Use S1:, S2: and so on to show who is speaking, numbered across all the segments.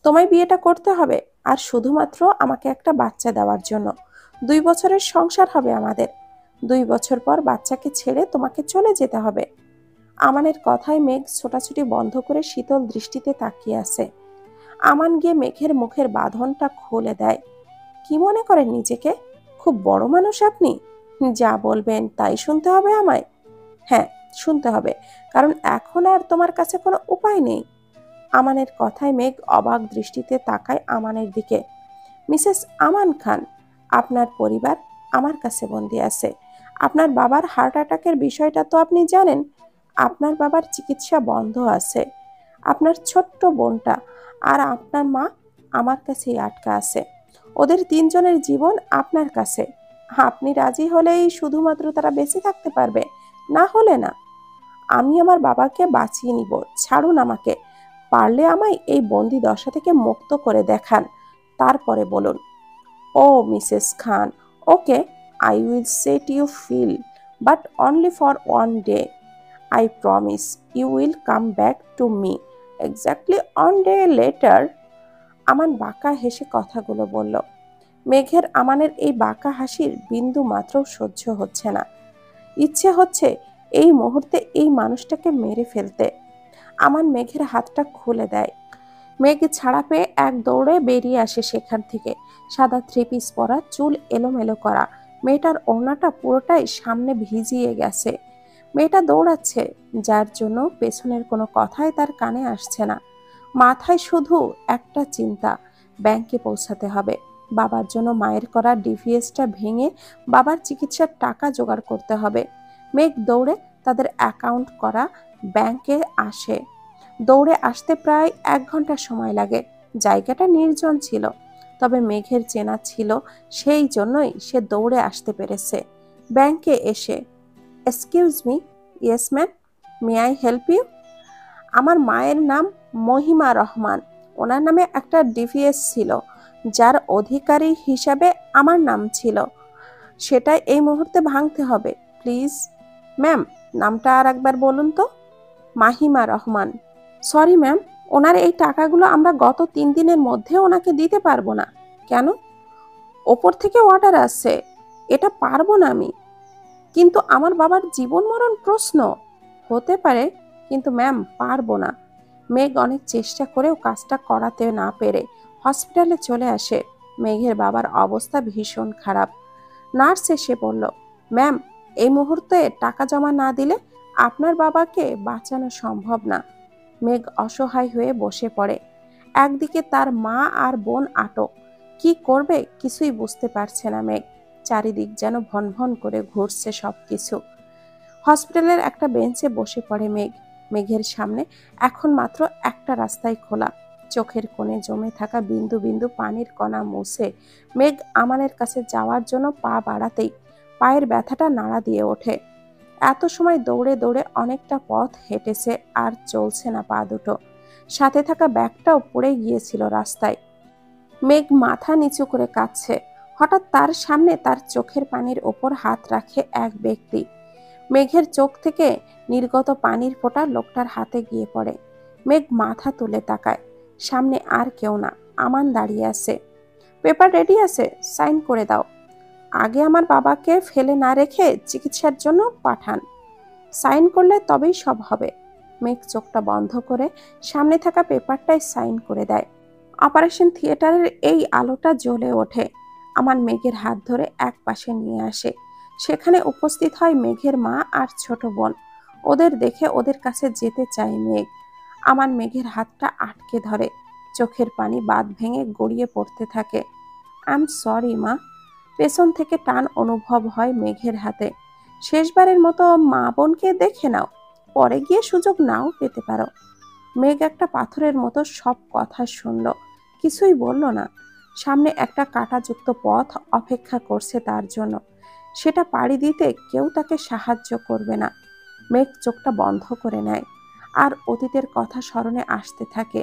S1: তোমায় বিয়েটা করতে হবে, আর শুধুমাত্র আমাকে একটা বাচ্চা দেওয়ার জন্য। 2 বছরের সংসার হবে আমাদের। 2 বছর পর বাচ্চাকে ছেড়ে তোমাকে চলে যেতে হবে। আমানের কথায় মেঘ ছোটাছুটি বন্ধ করে শীতল দৃষ্টিতে তাকিয়ে আছে। আমান গিয়ে মেঘের মুখের বাঁধনটা খুলে দেয়। কি মনে করেন নিজেকে? খুব বড় মানুষ আপনি? যা বলবেন তাই শুনতে হবে আমায়? হ্যাঁ, শুনতে হবে, কারণ এখন আর তোমার কাছে কোনো উপায় নেই। আমানের কথায় মেঘ অবাক দৃষ্টিতে তাকায় আমানের দিকে। মিসেস আমান খান, আপনার পরিবার আমার কাছে বন্দি আছে। আপনার বাবার হার্ট অ্যাটাকের বিষয়টা তো আপনি জানেন। আপনার বাবার চিকিৎসা বন্ধ আছে। আপনার ছোট্ট বোনটা আর আপনার মা আমার কাছেই আটকা আছে। ওদের 3 জনের জীবন আপনার কাছে। আপনি রাজি হলেই শুধুমাত্র তারা বেঁচে থাকতে পারবে, না হলে না। আমি আমার বাবাকে বাঁচিয়ে নিব, ছাড়ুন আমাকে। পারলে আমায় এই বন্দি দশা থেকে মুক্ত করে দেখান, তারপরে বলুন। Oh Mrs Khan, okay, I will set you feel, but only for 1 day. I promise you will come back to me exactly 1 day later. আমান বাঁকা হেসে কথাগুলো বলল। মেঘের আমানের এই বাঁকা হাসির বিন্দু মাত্র সহ্য হচ্ছে না। ইচ্ছে হচ্ছে এই মুহূর্তে এই মানুষটাকে মেরে ফেলতে। আমান মেঘের হাতটা খুলে দেয়। মেঘ ছাড়া পেয়ে এক দৌড়ে বেরিয়ে আসে সেখান থেকে। সাদা 3 পিস পরা, চুল এলোমেলো করা। মেয়েটার ওড়নাটা পুরোটাই সামনে ভিজিয়ে গেছে। মেয়েটা দৌড়াচ্ছে, যার জন্য পেছনের কোনো কথাই তার কানে আসছে না। মাথায় শুধু একটা চিন্তা, ব্যাংকে পৌঁছাতে হবে। বাবার জন্য মায়ের করা ডিভিএসটা ভেঙে বাবার চিকিৎসার টাকা জোগাড় করতে হবে। মেঘ দৌড়ে তাদের অ্যাকাউন্ট করা ব্যাংকে আসে। দৌড়ে আসতে প্রায় 1 ঘন্টা সময় লাগে। জায়গাটা নির্জন ছিল, তবে মেঘের চেনা ছিল, সেই জন্যই সে দৌড়ে আসতে পেরেছে। ব্যাংকে এসে, excuse me, yes ma'am, may I help you? আমার মায়ের নাম মহিমা রহমান। ওনার নামে একটা ডিভিএস ছিল, যার অধিকারী হিসাবে আমার নাম ছিল। সেটাই এই মুহূর্তে ভাঙতে হবে, প্লিজ। ম্যাম, নামটা আর একবার বলুন তো। মাহিমা রহমান। সরি ম্যাম, ওনার এই টাকাগুলো আমরা গত 3 দিনের মধ্যে ওনাকে দিতে পারবো না। কেন? ওপর থেকে অর্ডার আসছে। এটা পারবো না আমি। কিন্তু আমার বাবার জীবন মরণ প্রশ্ন। হতে পারে, কিন্তু ম্যাম পারবো না। মেঘ অনেক চেষ্টা করেও কাজটা করাতে না পেরে হসপিটালে চলে আসে। মেঘের বাবার অবস্থা ভীষণ খারাপ। নার্স এসে বলল, ম্যাম, এই মুহূর্তে টাকা জমা না দিলে আপনার বাবাকে বাঁচানো সম্ভব না। মেঘ অসহায় হয়ে বসে পড়ে। একদিকে তার মা আর বোন আটক। কি করবে কিছুই বুঝতে পারছে না মেঘ। চারিদিক যেন ভনভন করে ঘুরছে সবকিছু। হসপিটালের একটা বেঞ্চে বসে পড়ে মেঘ। মেঘের সামনে এখন মাত্র একটা রাস্তাই খোলা। চোখের কোণে জমে থাকা বিন্দু বিন্দু পানির কণা মুছে মেঘ আমানের কাছে যাওয়ার জন্য পা বাড়াতেই পায়ের ব্যথাটা নাড়া দিয়ে ওঠে। এত সময় দৌড়ে দৌড়ে অনেকটা পথ হেঁটেছে, আর চলছে না পা দুটো। সাথে থাকা ব্যাগটাও পড়ে গিয়েছিল রাস্তায়। মেঘ মাথা নিচু করে কাঁদছে। হঠাৎ তার সামনে তার চোখের পানির ওপর হাত রাখে এক ব্যক্তি। মেঘের চোখ থেকে নির্গত পানির ফোঁটা লোকটার হাতে গিয়ে পড়ে। মেঘ মাথা তুলে তাকায়। সামনে আর কেউ না, আমান দাঁড়িয়ে আছে। পেপার রেডি আছে, সাইন করে দাও। আগে আমার বাবাকে ফেলে না রেখে চিকিৎসার জন্য পাঠান। সাইন করলে তবেই সব হবে। মেঘ চোখটা বন্ধ করে সামনে থাকা পেপারটায় সাইন করে দেয়। অপারেশন থিয়েটারের এই আলোটা জ্বলে ওঠে। আমার মেঘের হাত ধরে এক পাশে নিয়ে আসে। সেখানে উপস্থিত হয় মেঘের মা আর ছোট বোন। ওদের দেখে ওদের কাছে যেতে চায় মেঘ। আমার মেঘের হাতটা আটকে ধরে। চোখের পানি বাঁধ ভেঙে গড়িয়ে পড়তে থাকে। আই এম সরি মা। পেছন থেকে টান অনুভব হয় মেঘের হাতে। শেষবারের মতো মা বোনকে দেখে নাও, পরে গিয়ে সুযোগ নাও পেতে পারো। মেঘ একটা পাথরের মতো সব কথা শুনল, কিছুই বলল না। সামনে একটা কাঁটাযুক্ত পথ অপেক্ষা করছে তার জন্য। সেটা পাড়ি দিতে কেউ তাকে সাহায্য করবে না। মেঘ চোখটা বন্ধ করে নেয়, আর অতীতের কথা স্মরণে আসতে থাকে।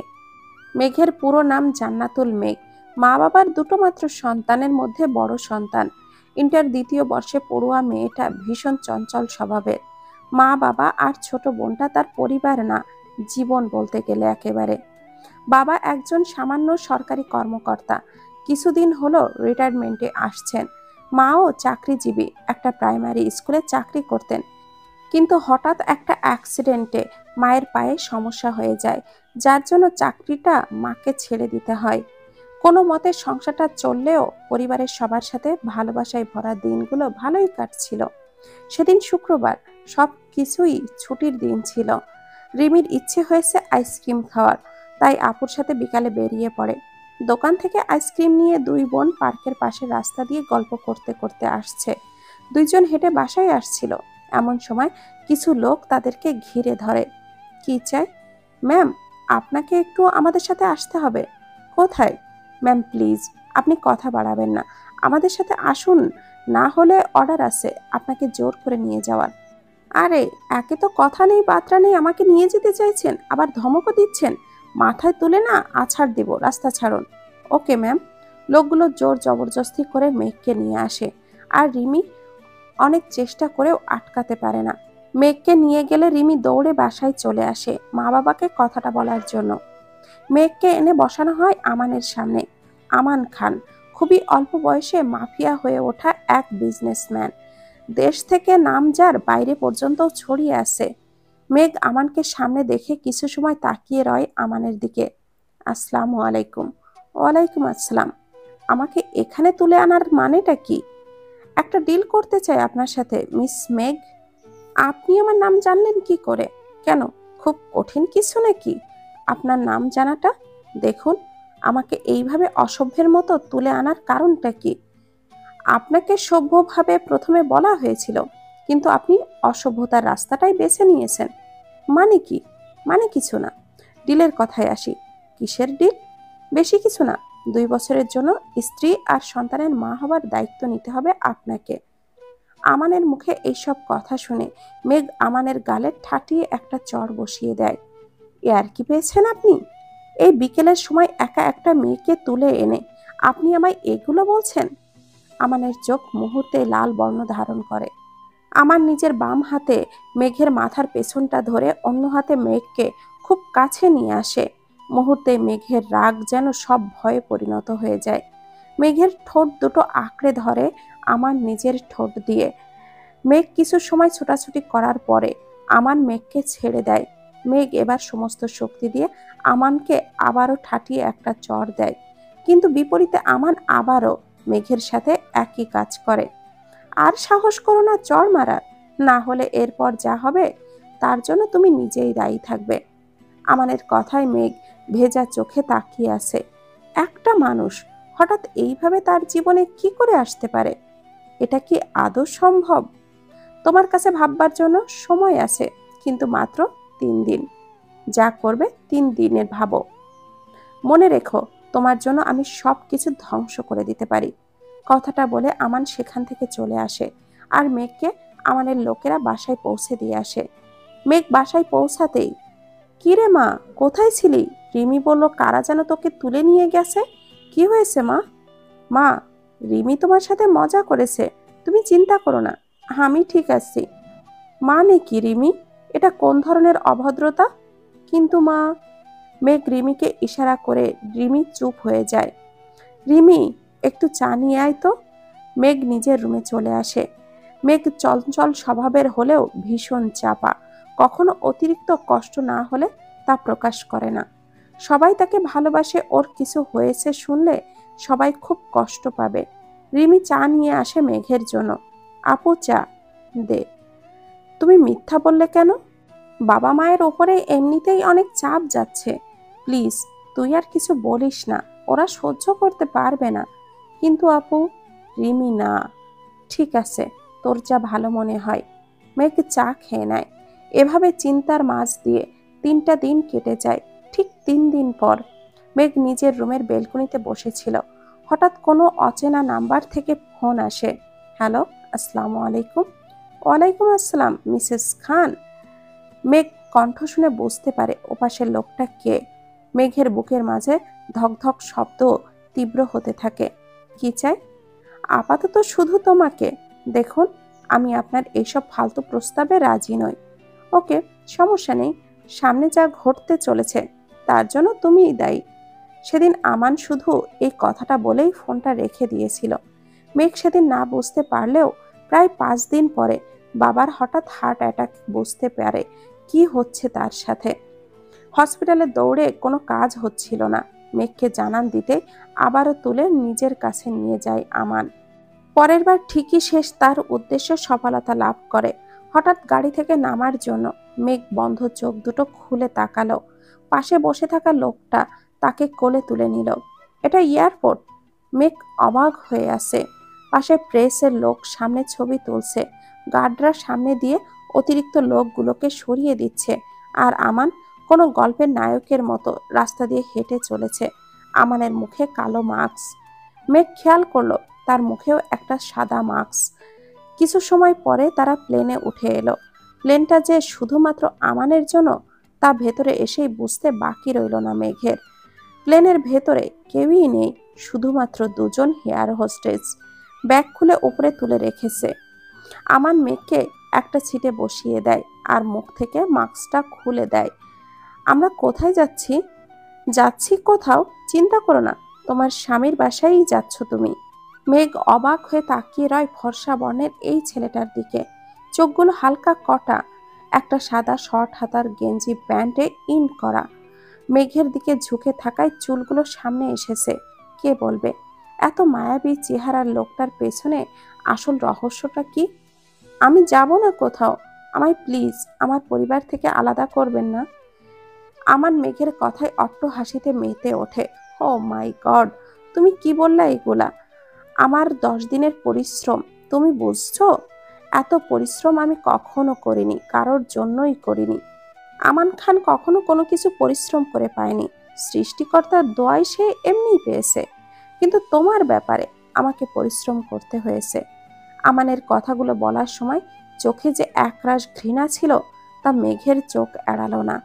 S1: মেঘের পুরো নাম জান্নাতুল মেঘ। মা বাবার দুটো মাত্র সন্তানের মধ্যে বড় সন্তান। ইন্টার 2য় বর্ষে পড়ুয়া মেয়েটা ভীষণ চঞ্চল স্বভাবের। মা বাবা আর ছোট বোনটা তার পরিবার না, জীবন বলতে গেলে একেবারে। বাবা একজন সামান্য সরকারি কর্মকর্তা, কিছুদিন হলো রিটায়ারমেন্টে আসছেন। মাও চাকরিজীবী, একটা প্রাইমারি স্কুলে চাকরি করতেন। কিন্তু হঠাৎ একটা অ্যাক্সিডেন্টে মায়ের পায়ে সমস্যা হয়ে যায়, যার জন্য চাকরিটা মাকে ছেড়ে দিতে হয়। কোনো মতে সংসারটা চললেও পরিবারের সবার সাথে ভালোবাসায় ভরা দিনগুলো ভালোই কাটছিল। সেদিন শুক্রবার, সব কিছুই ছুটির দিন ছিল। রিমির ইচ্ছে হয়েছে আইসক্রিম খাওয়ার, তাই আপুর সাথে বিকালে বেরিয়ে পড়ে। দোকান থেকে আইসক্রিম নিয়ে দুই বোন পার্কের পাশে রাস্তা দিয়ে গল্প করতে করতে আসছে। দুইজন হেঁটে বাসায় আসছিল, এমন সময় কিছু লোক তাদেরকে ঘিরে ধরে। কি চাই? ম্যাম, আপনাকে একটু আমাদের সাথে আসতে হবে। কোথায়? ম্যাম প্লিজ, আপনি কথা বাড়াবেন না, আমাদের সাথে আসুন, না হলে অর্ডার আছে আপনাকে জোর করে নিয়ে যাওয়ার। আরে, একে তো কথা নেই বার্তা নেই, আমাকে নিয়ে যেতে চাইছেন, আবার ধমকও দিচ্ছেন। মাথায় তুলে না আছাড় দিব, রাস্তা ছাড়ুন। Okay ma'am. লোকগুলো জোর জবরদস্তি করে মেঘকে নিয়ে আসে, আর রিমি অনেক চেষ্টা করেও আটকাতে পারে না। মেঘকে নিয়ে গেলে রিমি দৌড়ে বাসায় চলে আসে মা বাবাকে কথাটা বলার জন্য। মেঘকে এনে বসানো হয় আমানের সামনে। আমান খান খুবই অল্প বয়সে মাফিয়া হয়ে ওঠা এক বিজনেসম্যান, দেশ থেকে নাম যার বাইরে পর্যন্ত ছড়িয়ে আছে। মেঘ আমানকে সামনে দেখে কিছু সময় তাকিয়ে রয় আমানের দিকে। আসসালামু আলাইকুম। ওয়ালাইকুম আসসালাম। আমাকে এখানে তুলে আনার মানেটা কি? একটা ডিল করতে চাই আপনার সাথে মিস মেঘ। আপনি আমার নাম জানলেন কি করে? কেন, খুব কঠিন কিছু নাকি আপনার নাম জানাটা? দেখুন, আমাকে এইভাবে অসভ্যের মতো তুলে আনার কারণটা কি? আপনাকে সভ্যভাবে প্রথমে বলা হয়েছিল, কিন্তু আপনি অসভ্যতার রাস্তাটাই বেছে নিয়েছেন। মানে কি? মানে কিছু না। ডিলের কথায় আসি। কিসের ডিল? বেশি কিছু না। 2 বছরের জন্য স্ত্রী আর সন্তানের মা হবার দায়িত্ব নিতে হবে আপনাকে। আমানের মুখে এইসব কথা শুনে মেঘ আমানের গালে ঠাটিয়ে একটা চড় বসিয়ে দেয়। আর কি পেয়েছেন আপনি? এই বিকেলের সময় একা একটা মেয়েকে তুলে এনে আপনি আমায় এগুলো বলছেন? আমানের চোখ মুহূর্তে লাল বর্ণ ধারণ করে। আমার নিজের বাম হাতে মেঘের মাথার পেছনটা ধরে অন্য হাতে মেঘকে খুব কাছে নিয়ে আসে। মুহূর্তে মেঘের রাগ যেন সব ভয়ে পরিণত হয়ে যায়। মেঘের ঠোঁট দুটো আঁকড়ে ধরে আমার নিজের ঠোঁট দিয়ে। মেঘ কিছু সময় ছোটাছুটি করার পরে আমান মেঘকে ছেড়ে দেয়। মেঘ এবার সমস্ত শক্তি দিয়ে আমানকে আবারও ঠাটিয়ে একটা চড় দেয়, কিন্তু বিপরীতে আমান আবারও মেঘের সাথে একই কাজ করে। আর সাহস করো না চড় মারার, না হলে এরপর যা হবে তার জন্য তুমি নিজেই দায়ী থাকবে। আমানের কথায় মেঘ ভেজা চোখে তাকিয়ে আছে। একটা মানুষ হঠাৎ এইভাবে তার জীবনে কি করে আসতে পারে? এটা কি আদৌ সম্ভব? তোমার কাছে ভাববার জন্য সময় আছে, কিন্তু মাত্র 3 দিন। যা করবে 3 দিনের ভাবো। মনে রেখো, তোমার জন্য আমি সব কিছু ধ্বংস করে দিতে পারি। কথাটা বলে আমান সেখান থেকে চলে আসে, আর মেঘকে আমানের লোকেরা বাসায় পৌঁছে দিয়ে আসে। মেঘ বাসায় পৌঁছাতেই, কি রে মা, কোথায় ছিলি? রিমি বলল কারা যেন তোকে তুলে নিয়ে গেছে। কি হয়েছে মা? মা, রিমি তোমার সাথে মজা করেছে, তুমি চিন্তা করো না, আমি ঠিক আছি। মানে কি রিমি? এটা কোন ধরনের অভদ্রতা? কিন্তু মা। মেঘ রিমিকে ইশারা করে রিমি চুপ হয়ে যায়। রিমি, একটু চা নিয়ে আয় তো। মেঘ নিজের রুমে চলে আসে। মেঘ চঞ্চল স্বভাবের হলেও ভীষণ চাপা, কখনো অতিরিক্ত কষ্ট না হলে তা প্রকাশ করে না। সবাই তাকে ভালোবাসে, ওর কিছু হয়েছে শুনলে সবাই খুব কষ্ট পাবে। রিমি চা নিয়ে আসে মেঘের জন্য। আপু চা দে। তুমি মিথ্যা বললে কেন? বাবা মায়ের ওপরে এমনিতেই অনেক চাপ যাচ্ছে, প্লিজ তুই আর কিছু বলিস না, ওরা সহ্য করতে পারবে না। কিন্তু আপু। রিমি না। ঠিক আছে, তোর যা ভালো মনে হয়। মেঘ চা খেয়ে নেয়। এভাবে চিন্তার মাঝ দিয়ে 3টা দিন কেটে যায়। ঠিক 3 দিন পর মেঘ নিজের রুমের বেলকনিতে বসেছিল। হঠাৎ কোনো অচেনা নাম্বার থেকে ফোন আসে। হ্যালো, আসসালামু আলাইকুম। ওয়ালাইকুম আসসালাম, মিসেস খান। মেঘ কণ্ঠ শুনে বুঝতে পারে ওপাশের লোকটা কে। মেঘের বুকের মাঝে ধকধক শব্দ তীব্র হতে থাকে। কি চাই? আপাতত শুধু তোমাকে। দেখুন, আমি আপনার এইসব ফালতু প্রস্তাবে রাজি নই। ওকে, সমস্যা নেই, সামনে যা ঘটতে চলেছে তার জন্য তুমিই দায়ী। সেদিন আমান শুধু এই কথাটা বলেই ফোনটা রেখে দিয়েছিল। মেঘ সেদিন না বুঝতে পারলেও প্রায় 5 দিন পরে বাবার হঠাৎ হার্ট অ্যাটাক বুঝতে পারে কি হচ্ছে তার সাথে। হসপিটালে দৌড়ে কোনো কাজ হচ্ছিল না। মেঘকে জানান দিতে আবারও তুলে নিজের কাছে নিয়ে যায় আমান। পরের বার ঠিকই শেষ তার উদ্দেশ্য সফলতা লাভ করে। হঠাৎ গাড়ি থেকে নামার জন্য মেঘ বন্ধ চোখ দুটো খুলে তাকালো। পাশে বসে থাকা লোকটা তাকে কোলে তুলে নিল। এটা এয়ারপোর্ট। মেঘ অবাক হয়ে আছে। পাশে প্রেসের লোক সামনে ছবি তুলছে, গার্ডরা সামনে দিয়ে অতিরিক্ত লোকগুলোকে সরিয়ে দিচ্ছে, আর আমান কোনো গল্পের নায়কের মতো রাস্তা দিয়ে হেঁটে চলেছে। আমানের মুখে কালো মাস্ক। মেঘ খেয়াল করলো তার মুখেও একটা সাদা মাস্ক। কিছু সময় পরে তারা প্লেনে উঠে এলো। প্লেনটা যে শুধুমাত্র আমানের জন্য তা ভেতরে এসেই বুঝতে বাকি রইল না মেঘের। প্লেনের ভেতরে কেউই নেই, শুধুমাত্র দুজন হেয়ার হোস্টেস ব্যাগ খুলে উপরে তুলে রেখেছে। আমান মেঘকে একটা সিটে বসিয়ে দেয় আর মুখ থেকে মাস্কটা খুলে দেয়। আমরা কোথায় যাচ্ছি? যাচ্ছি কোথাও, চিন্তা করো না, তোমার স্বামীর বাসায়ই যাচ্ছ তুমি। মেঘ অবাক হয়ে তাকিয়ে রয় ফর্সা বর্ণের এই ছেলেটার দিকে। চোখগুলো হালকা কটা, একটা সাদা শর্ট হাতার গেঞ্জি প্যান্টে ইন করা। মেঘের দিকে ঝুঁকে থাকায় চুলগুলো সামনে এসেছে। কে বলবে এত মায়াবী চেহারার লোকটার পেছনে আসল রহস্যটা কি? আমি যাব না কোথাও, আমায় প্লিজ আমার পরিবার থেকে আলাদা করবেন না। আমার মেঘের কথায় অট্ট হাসিতে মেতে ওঠে। ও মাই গড, তুমি কি বললা এগুলা? আমার 10 দিনের পরিশ্রম, তুমি বুঝছো? এত পরিশ্রম আমি কখনো করিনি, কারোর জন্যই করিনি। আমান খান কখনো কোনো কিছু পরিশ্রম করে পায়নি। সৃষ্টিকর্তার দোয়ায় সে এমনিই পেয়েছে। কিন্তু তোমার ব্যাপারে আমাকে পরিশ্রম করতে হয়েছে। আমানের কথাগুলো বলার সময় চোখে যে একরাশ ঘৃণা ছিল তা মেঘের চোখ এড়ালো না।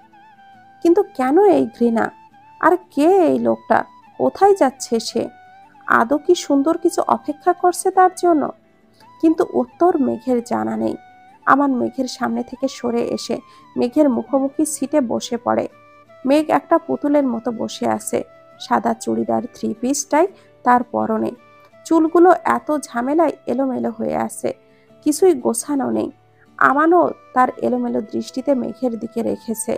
S1: কিন্তু কেন এই ঘৃণা? আর কে এই লোকটা? কোথায় যাচ্ছে সে? আদৌ কি সুন্দর কিছু অপেক্ষা করছে তার জন্য? কিন্তু উত্তর মেঘের জানা নেই। আমান মেঘের সামনে থেকে সরে এসে মেঘের মুখোমুখি সিটে বসে পড়ে। মেঘ একটা পুতুলের মতো বসে আছে। সাদা চুড়িদার 3 পিসটাই তার পরনে। চুলগুলো এত ঝামেলায় এলোমেলো হয়ে আছে, কিছুই গোছানো নেই। আমানও তার এলোমেলো দৃষ্টিতে মেঘের দিকে রেখেছে।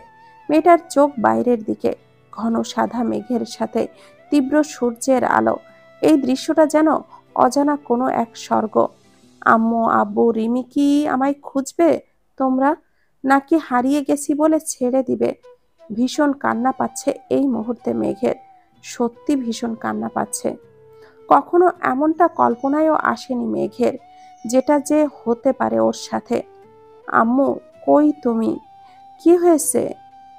S1: মেয়েটার চোখ বাইরের দিকে। ঘন সাদা মেঘের সাথে তীব্র সূর্যের আলো। এই দৃশ্যটা যেন অজানা কোনো এক স্বর্গ। আম্মু, আব্বু, রিমি কি আমায় খুঁজবে তোমরা, নাকি হারিয়ে গেছি বলে ছেড়ে দিবে? ভীষণ কান্না পাচ্ছে এই মুহূর্তে মেঘের। সত্যি ভীষণ কান্না পাচ্ছে। কখনো এমনটা কল্পনায়ও আসেনি মেঘের, যেটা যে হতে পারে ওর সাথে। আম্মু, কই তুমি? কি হয়েছে?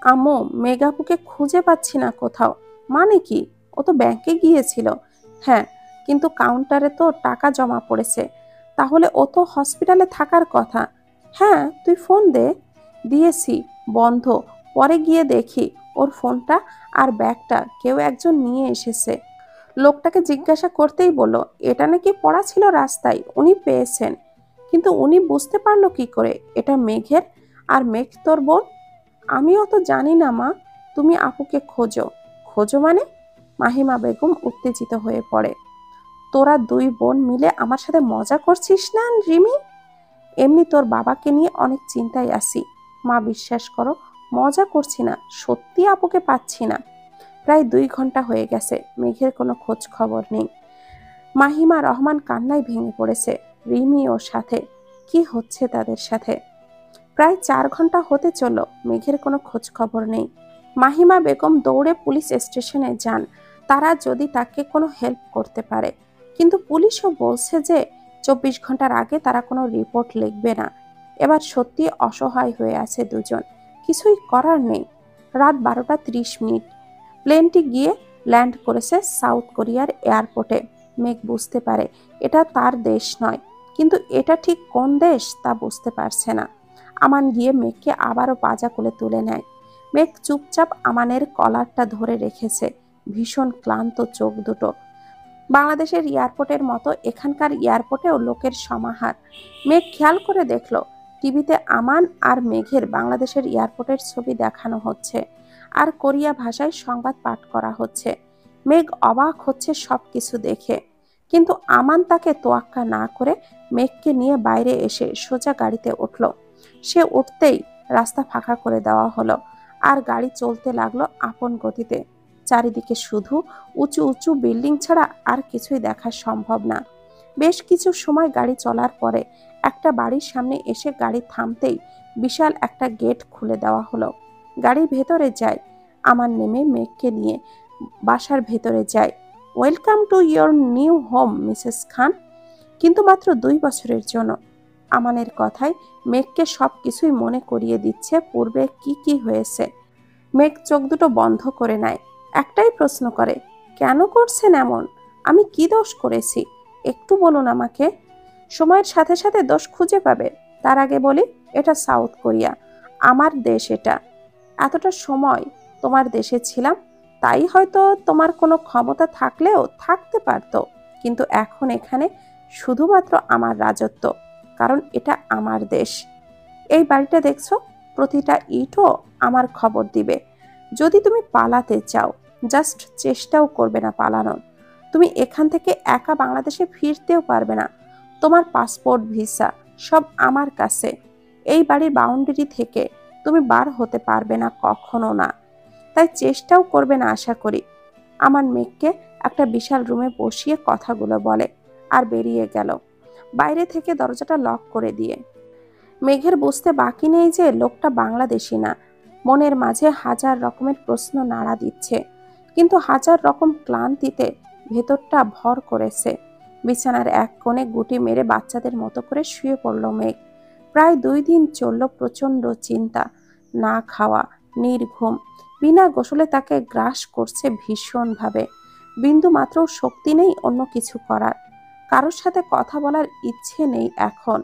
S1: আম্মু, মেঘাপুকে খুঁজে পাচ্ছি না কোথাও। মানে কি? ও তো ব্যাংকে গিয়েছিল। হ্যাঁ, কিন্তু কাউন্টারে তো টাকা জমা পড়েছে। তাহলে ও তো হসপিটালে থাকার কথা। হ্যাঁ, তুই ফোন দে। দিয়েছি, বন্ধ। পরে গিয়ে দেখি ওর ফোনটা আর ব্যাগটা কেউ একজন নিয়ে এসেছে। লোকটাকে জিজ্ঞাসা করতেই বলল এটা নাকি পড়া ছিল রাস্তায়, উনি পেয়েছেন। কিন্তু উনি বুঝতে পারলো কি করে এটা মেঘের? আর মেঘ তোর বোন? আমিও তো জানি না মা, তুমি আপুকে খোঁজো। খোঁজো মানে? মাহিমা বেগম উত্তেজিত হয়ে পড়ে। তোরা 2 বোন মিলে আমার সাথে মজা করছিস না রিমি? এমনি তোর বাবাকে নিয়ে অনেক চিন্তায় আছি মা, বিশ্বাস করো, মজা করছি না, সত্যি আপুকে পাচ্ছি না। প্রায় 2 ঘন্টা হয়ে গেছে, মেঘের কোনো খোঁজ খবর নেই। মাহিমা রহমান কান্নায় ভেঙে পড়েছে। রিমি ওর সাথে কি হচ্ছে তাদের সাথে? প্রায় 4 ঘন্টা হতে চলল, মেঘের কোনো খোঁজ খবর নেই। মাহিমা বেগম দৌড়ে পুলিশ স্টেশনে যান, তারা যদি তাকে কোনো হেল্প করতে পারে। কিন্তু পুলিশও বলছে যে 24 ঘন্টার আগে তারা কোনো রিপোর্ট লিখবে না। এবার সত্যি অসহায় হয়ে আছে দুজন, কিছুই করার নেই। রাত 12টা 30 মিনিট প্লেনটি গিয়ে ল্যান্ড করেছে সাউথ কোরিয়ার এয়ারপোর্টে। মেঘ বুঝতে পারে এটা তার দেশ নয়, কিন্তু এটা ঠিক কোন দেশ তা বুঝতে পারছে না। আমান গিয়ে মেঘকে আবারও পাজা কোলে তুলে নেয়। মেঘ চুপচাপ আমানের কলারটা ধরে রেখেছে, ভীষণ ক্লান্ত চোখ দুটো। বাংলাদেশের এয়ারপোর্টের মতো এখানকার এয়ারপোর্টেও লোকের সমাহার। মেঘ খেয়াল করে দেখলো টিভিতে আমান আর মেঘের বাংলাদেশের এয়ারপোর্টের ছবি দেখানো হচ্ছে। আর কোরিয়া ভাষায় সংবাদ পাঠ করা হচ্ছে। মেঘ অবাক হচ্ছে সবকিছু দেখে, কিন্তু আমান তাকে তোয়াক্কা না করে মেঘকে নিয়ে বাইরে এসে সোজা গাড়িতে উঠল। সে উঠতেই রাস্তা ফাঁকা করে দেওয়া হলো, আর গাড়ি চলতে লাগলো আপন গতিতে। চারিদিকে শুধু উঁচু উঁচু বিল্ডিং ছাড়া আর কিছুই দেখা সম্ভব না। বেশ কিছু সময় গাড়ি চলার পরে একটা বাড়ির সামনে এসে গাড়ি থামতেই বিশাল একটা গেট খুলে দেওয়া হলো। গাড়ি ভেতরে যায়। আমার নেমে মেঘকে নিয়ে বাসার ভেতরে যায়। Welcome to your new home Mrs Khan, কিন্তু মাত্র 2 বছরের জন্য। আমানের কথায় মেঘকে সবকিছুই মনে করিয়ে দিচ্ছে পূর্বে কি কি হয়েছে। মেঘ চোখ দুটো বন্ধ করে নেয়, একটাই প্রশ্ন করে, কেন করছেন এমন? আমি কি দোষ করেছি? একটু বলুন আমাকে। সময়ের সাথে সাথে দোষ খুঁজে পাবে। তার আগে বলি, এটা সাউথ কোরিয়া, আমার দেশ এটা। এতটা সময় তোমার দেশে ছিলাম, তাই হয়তো তোমার কোনো ক্ষমতা থাকলেও থাকতে পারতো, কিন্তু এখন এখানে শুধুমাত্র আমার রাজত্ব, কারণ এটা আমার দেশ। এই বাড়িটা দেখছো, প্রতিটা ইটও আমার খবর দিবে। যদি তুমি পালাতে চাও, জাস্ট চেষ্টাও করবে না পালানোর। তুমি এখান থেকে একা বাংলাদেশে ফিরতেও পারবে না। তোমার পাসপোর্ট, ভিসা সব আমার কাছে। এই বাড়ির বাউন্ডারি থেকে তুমি বার হতে পারবে না, কখনো না। তাই চেষ্টাও করবে না আশা করি। আমার মেঘকে একটা বিশাল রুমে বসিয়ে কথাগুলো বলে আর বেরিয়ে গেল, বাইরে থেকে দরজাটা লক করে দিয়ে। মেঘের বুঝতে বাকি নেই যে লোকটা বাংলাদেশি না। মনের মাঝে হাজার রকমের প্রশ্ন নাড়া দিচ্ছে, কিন্তু হাজার রকম ক্লান্তিতে ভেতরটা ভর করেছে। বিছানার এক কোণে গুটি মেরে বাচ্চাদের মতো করে শুয়ে পড়ল মেঘ। প্রায় 2 দিন চলল প্রচন্ড চিন্তা, না খাওয়া, নির্ঘুম। বিনা গোসলে তাকে গ্রাস করছে ভীষণভাবে। বিন্দু মাত্র শক্তি নেই অন্য কিছু করার। কারোর সাথে কথা বলার ইচ্ছে নেই এখন।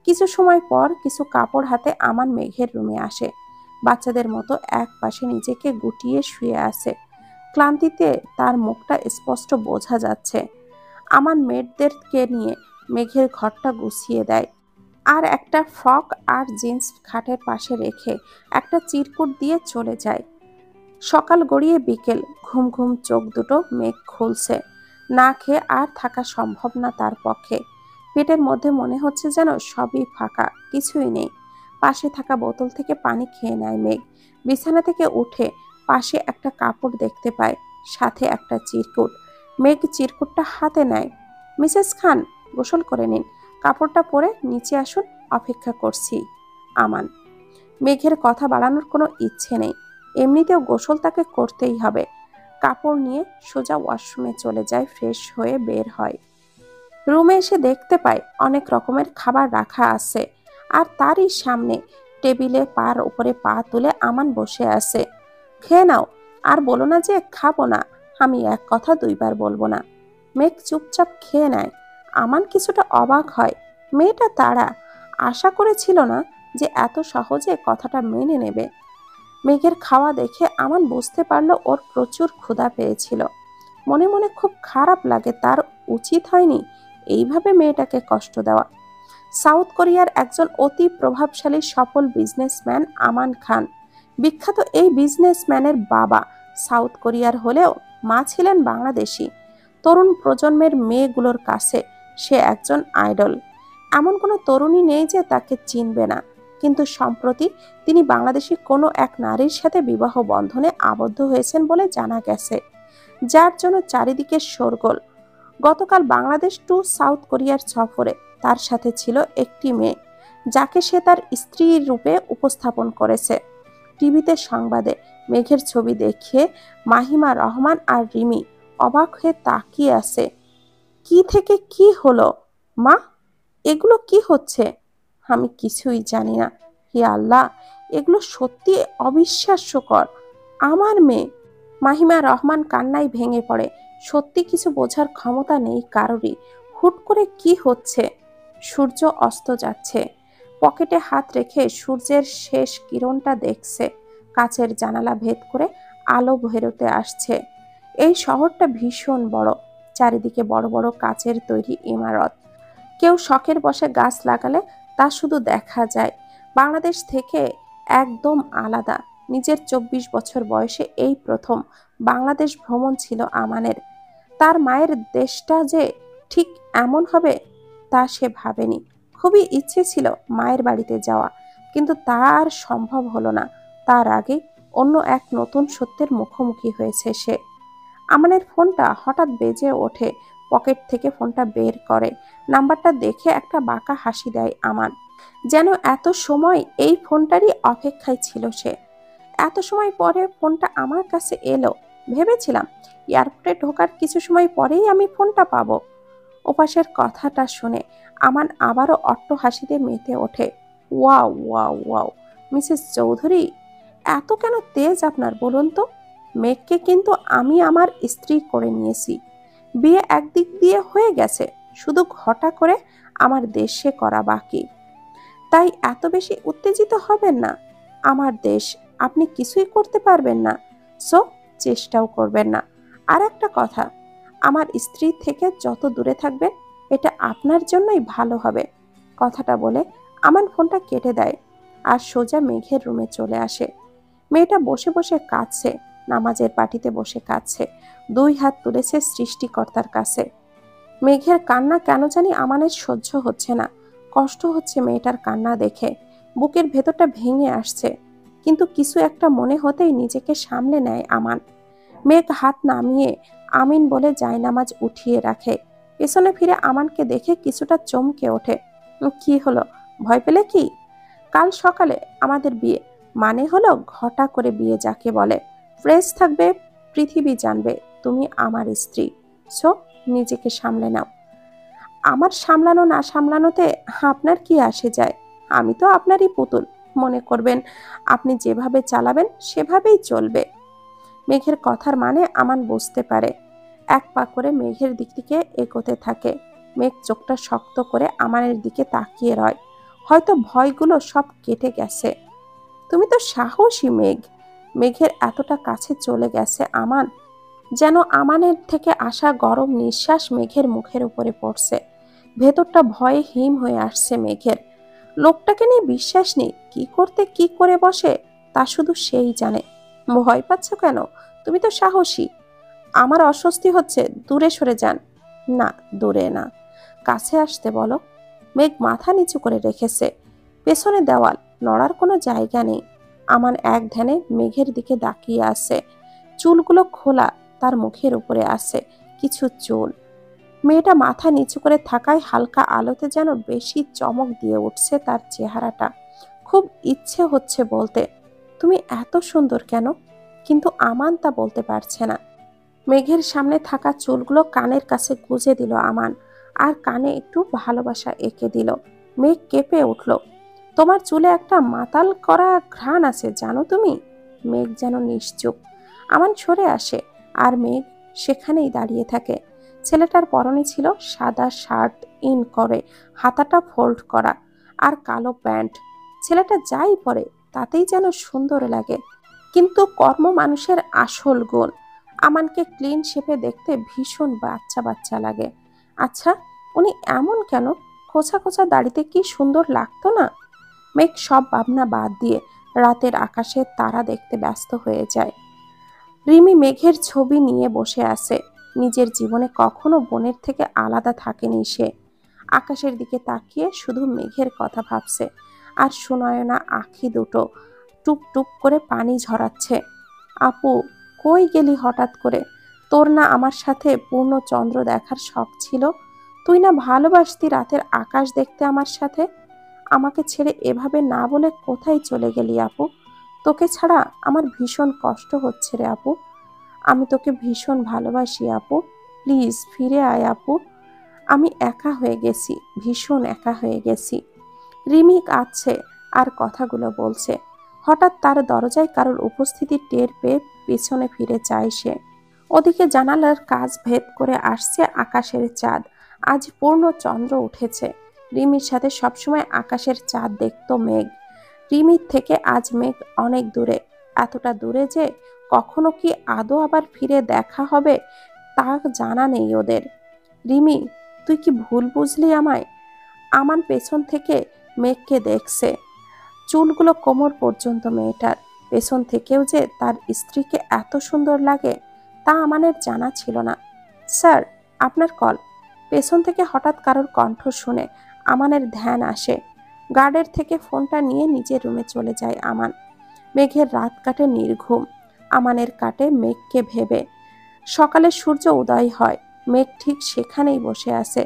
S1: কিছু সময় পর কিছু কাপড় হাতে আমান মেঘের রুমে আসে। বাচ্চাদের মতো এক পাশে নিজেকে গুটিয়ে শুয়ে আছে। ক্লান্তিতে তার মুখটা স্পষ্ট বোঝা যাচ্ছে। আমান মেয়েদেরকে নিয়ে মেঘের ঘরটা গুছিয়ে দেয়, আর একটা ফ্রক আর জিন্স খাটের পাশে রেখে একটা চিরকুট দিয়ে চলে যায়। সকাল গড়িয়ে বিকেল, ঘুম ঘুম চোখ দুটো মেঘ খুলছে। না খেয়ে আর থাকা সম্ভব না তার পক্ষে। পেটের মধ্যে মনে হচ্ছে যেন সবই ফাঁকা, কিছুই নেই। পাশে থাকা বোতল থেকে পানি খেয়ে নেয় মেঘ। বিছানা থেকে উঠে পাশে একটা কাপড় দেখতে পায়, সাথে একটা চিরকুট। মেঘ চিরকুটটা হাতে নেয়। মিসেস খান, গোসল করে নিন, কাপড়টা পরে নিচে আসুন, অপেক্ষা করছি। আমান। মেঘের কথা বাড়ানোর কোনো ইচ্ছে নেই, এমনিতেও গোসল তাকে করতেই হবে। কাপড় নিয়ে সোজা ওয়াশরুমে চলে যায়, ফ্রেশ হয়ে বের হয়। রুমে এসে দেখতে পায় অনেক রকমের খাবার রাখা আছে, আর তারই সামনে টেবিলে পার উপরে পা তুলে আমান বসে আছে। খেয়ে নাও, আর বলো না যে খাবো না। আমি এক কথা 2বার বলবো না। মেঘ চুপচাপ খেয়ে নেয়। আমান কিছুটা অবাক হয়। মেয়েটা তারা আশা করেছিল না যে এত সহজে কথাটা মেনে নেবে। মেঘের খাওয়া দেখে আমান বুঝতে পারলো ওর প্রচুর ক্ষুধা পেয়েছিল। মনে মনে খুব খারাপ লাগে, তার উচিত হয়নি এইভাবে মেয়েটাকে কষ্ট দেওয়া। সাউথ কোরিয়ার একজন অতি প্রভাবশালী সফল বিজনেসম্যান আমান খান। বিখ্যাত এই বিজনেসম্যানের বাবা সাউথ কোরিয়ার হলেও মা ছিলেন বাংলাদেশি। তরুণ প্রজন্মের মেয়েগুলোর কাছে সে একজন আইডল। এমন কোনো তরুণী নেই যে তাকে চিনবে না। কিন্তু সম্প্রতি তিনি বাংলাদেশি কোনো এক নারীর সাথে বিবাহ বন্ধনে আবদ্ধ হয়েছেন বলে জানা গেছে, যার জন্য চারিদিকে শোরগোল। গতকাল বাংলাদেশ টু সাউথ কোরিয়ার সফরে তার সাথে ছিল একটি মেয়ে, যাকে সে তার স্ত্রীর রূপে উপস্থাপন করেছে। টিভিতে সংবাদে মেঘের ছবি দেখিয়ে মাহিমা রহমান আর রিমি অবাক হয়ে তাকিয়ে আছে। কি থেকে কি হলো মা? এগুলো কি হচ্ছে? আমি কিছুই জানি না। হে আল্লাহ, এগুলো সত্যি অবিশ্বাস্যকর। আমার মেয়ে। মাহিমা রহমান কান্নায় ভেঙে পড়ে। সত্যি কিছু বোঝার ক্ষমতা নেই কারোরই। হুট করে কি হচ্ছে? সূর্য অস্ত যাচ্ছে। পকেটে হাত রেখে সূর্যের শেষ কিরণটা দেখছে। কাচের জানালা ভেদ করে আলো বেরোতে আসছে। এই শহরটা ভীষণ বড়, চারিদিকে বড় বড় কাচের তৈরি ইমারত। কেউ শখের বশে গাছ লাগালে তা শুধু দেখা যায়। বাংলাদেশ থেকে একদম আলাদা। নিজের 24 বছর বয়সে এই প্রথম বাংলাদেশ ভ্রমণ ছিল আমানের। তার মায়ের দেশটা যে ঠিক এমন হবে তা সে ভাবেনি। খুবই ইচ্ছে ছিল মায়ের বাড়িতে যাওয়া, কিন্তু তা আর সম্ভব হলো না। তার আগে অন্য এক নতুন সত্যের মুখোমুখি হয়েছে সে। আমানের ফোনটা হঠাৎ বেজে ওঠে। পকেট থেকে ফোনটা বের করে। নাম্বারটা দেখে একটা বাঁকা হাসি দেয় আমান। যেন এত সময় এই ফোনটারই অপেক্ষায় ছিল সে। এত সময় পরে ফোনটা আমার কাছে এলো। ভেবেছিলাম এয়ারপোর্টে ঢোকার কিছু সময় পরেই আমি ফোনটা পাবো। ওপাশের কথাটা শুনে আমান আবারও অট্ট হাসিতে মেতে ওঠে। Wow wow wow, Mrs Chowdhury, এত কেন তেজ আপনার বলুন তো? মেঘকে কিন্তু আমি আমার স্ত্রী করে নিয়েছি। বিয়ে একদিক দিয়ে হয়ে গেছে, শুধু ঘটা করে আমার দেশে করা বাকি। তাই এত বেশি উত্তেজিত হবেন না। আমার দেশ, আপনি কিছুই করতে পারবেন না, সো চেষ্টাও করবেন না। আর একটা কথা, আমার স্ত্রী থেকে যত দূরে থাকবেন এটা আপনার জন্যই ভালো হবে। কথাটা বলে আমান ফোনটা কেটে দেয় আর সোজা মেঘের রুমে চলে আসে। মেয়েটা বসে বসে কাঁদছে, নামাজের পাটিতে বসে কাঁদছে, দুই হাত তুলেছে সৃষ্টিকর্তার কাছে। মেঘের কান্না কেন জানি আমানের সহ্য হচ্ছে না। কষ্ট হচ্ছে মেয়েটার কান্না দেখে, বুকের ভেতরটা ভেঙে আসছে। কিন্তু কিছু একটা মনে হতেই নিজেকে সামলে নেয় আমান। মেঘ হাত নামিয়ে আমিন বলে জায়নামাজ উঠিয়ে রাখে। পেছনে ফিরে আমানকে দেখে কিছুটা চমকে ওঠে। কি হলো, ভয় পেলে কি? কাল সকালে আমাদের বিয়ে, মানে হলো ঘটা করে বিয়ে যাকে বলে। ফ্রেশ থাকবে, পৃথিবী জানবে তুমি আমার স্ত্রী। সো নিজেকে সামলে নাও। আমার সামলানো না সামলানোতে আপনার কি আসে যায়? আমি তো আপনারই পুতুল। মনে করবেন আপনি যেভাবে চালাবেন সেভাবেই চলবে। মেঘের কথার মানে আমান বুঝতে পারে। এক পা করে মেঘের দিক থেকে এগোতে থাকে। মেঘ চোখটা শক্ত করে আমানের দিকে তাকিয়ে রয়। হয়তো ভয়গুলো সব কেটে গেছে। তুমি তো সাহসী মেঘ। মেঘের এতটা কাছে চলে গেছে আমান, যেন আমানের থেকে আসা গরম নিঃশ্বাস মেঘের মুখের উপরে পড়ছে। ভেতরটা ভয়ে হিম হয়ে আসছে মেঘের। লোকটাকে নিয়ে বিশ্বাস নেই, কি করতে কি করে বসে তা শুধু সেই জানে। ভয় পাচ্ছ কেন? তুমি তো সাহসী। আমার অস্বস্তি হচ্ছে, দূরে সরে যান। না, দূরে না, কাছে আসতে বলো। মেঘ মাথা নিচু করে রেখেছে। পেছনে দেওয়াল, নড়ার কোনো জায়গা নেই। আমান এক ধ্যানে মেঘের দিকে তাকিয়ে আছে। চুলগুলো খোলা, তার মুখের উপরে আছে কিছু চুল। মেয়েটা মাথা নিচু করে থাকায় হালকা আলোতে যেন বেশি চমক দিয়ে উঠছে তার চেহারাটা। খুব ইচ্ছে হচ্ছে বলতে, তুমি এত সুন্দর কেন, কিন্তু আমান তা বলতে পারছে না। মেঘের সামনে থাকা চুলগুলো কানের কাছে গুজে দিল আমান, আর কানে একটু ভালোবাসা এঁকে দিল। মেঘ কেঁপে উঠল। তোমার চুলে একটা মাতাল করা ঘ্রাণ আছে জানো তুমি। মেঘ যেন নিশ্চুপ। আমান সরে আসে, আর মেঘ সেখানেই দাঁড়িয়ে থাকে। ছেলেটার পরনে ছিল সাদা শার্ট, ইন করে হাতাটা ফোল্ড করা, আর কালো প্যান্ট। ছেলেটা যাই পরে তাতেই যেন সুন্দর লাগে, কিন্তু কর্ম মানুষের আসল গুণ। আমানকে ক্লিন শেপে দেখতে ভীষণ বাচ্চা বাচ্চা লাগে। আচ্ছা, উনি এমন কেন? খোঁচা খোঁচা দাড়িতে কি সুন্দর লাগতো না? মেঘ সব ভাবনা বাদ দিয়ে রাতের আকাশে তারা দেখতে ব্যস্ত হয়ে যায়। রিমি মেঘের ছবি নিয়ে বসে আছে। নিজের জীবনে কখনো বোনের থেকে আলাদা থাকেনি সে। আকাশের দিকে তাকিয়ে শুধু মেঘের কথা ভাবছে। আর সুনয়না আঁখি দুটো টুপ টুপ করে পানি ঝরাচ্ছে। আপু, কই গেলি হঠাৎ করে? তোর না আমার সাথে পূর্ণ চন্দ্র দেখার শখ ছিল? তুই না ভালোবাসতি রাতের আকাশ দেখতে আমার সাথে? আমাকে ছেড়ে এভাবে না বলে কোথায় চলে গেলি আপু? তোকে ছাড়া আমার ভীষণ কষ্ট হচ্ছে রে আপু। আমি তোকে ভীষণ ভালোবাসি আপু, প্লিজ ফিরে আয় আপু। আমি একা হয়ে গেছি, ভীষণ একা হয়ে গেছি। রিমি কাঁদছে আর কথাগুলো বলছে। হঠাৎ তার দরজায় কারোর উপস্থিতি টের পেয়ে পিছনে ফিরে চায় সে। ওদিকে জানালার কাজ ভেদ করে আসছে আকাশের চাঁদ। আজ পূর্ণ চন্দ্র উঠেছে। রিমির সাথে সবসময় আকাশের চাঁদ দেখতো মেঘ। রিমির থেকে আজ মেঘ অনেক দূরে, এতটা দূরে যে কখনো কি আদৌ আবার ফিরে দেখা হবে তা জানা নেই ওদের। রিমি, তুই কি ভুল বুঝলি আমায়? আমান পেছন থেকে মেঘকে দেখছে। চুলগুলো কোমর পর্যন্ত মেয়েটার। পেছন থেকেও যে তার স্ত্রীকে এত সুন্দর লাগে তা আমানের জানা ছিল না। স্যার, আপনার কল। পেছন থেকে হঠাৎ কারোর কণ্ঠ শুনে আমানের ধ্যান আসে। গার্ডের থেকে ফোনটা নিয়ে নিজের রুমে চলে যায় আমান। মেঘের রাত কাটে নির্ঘুম, আমানের কাটে মেঘকে ভেবে। সকালে সূর্য উদয় হয়, মেঘ ঠিক সেখানেই বসে আছে,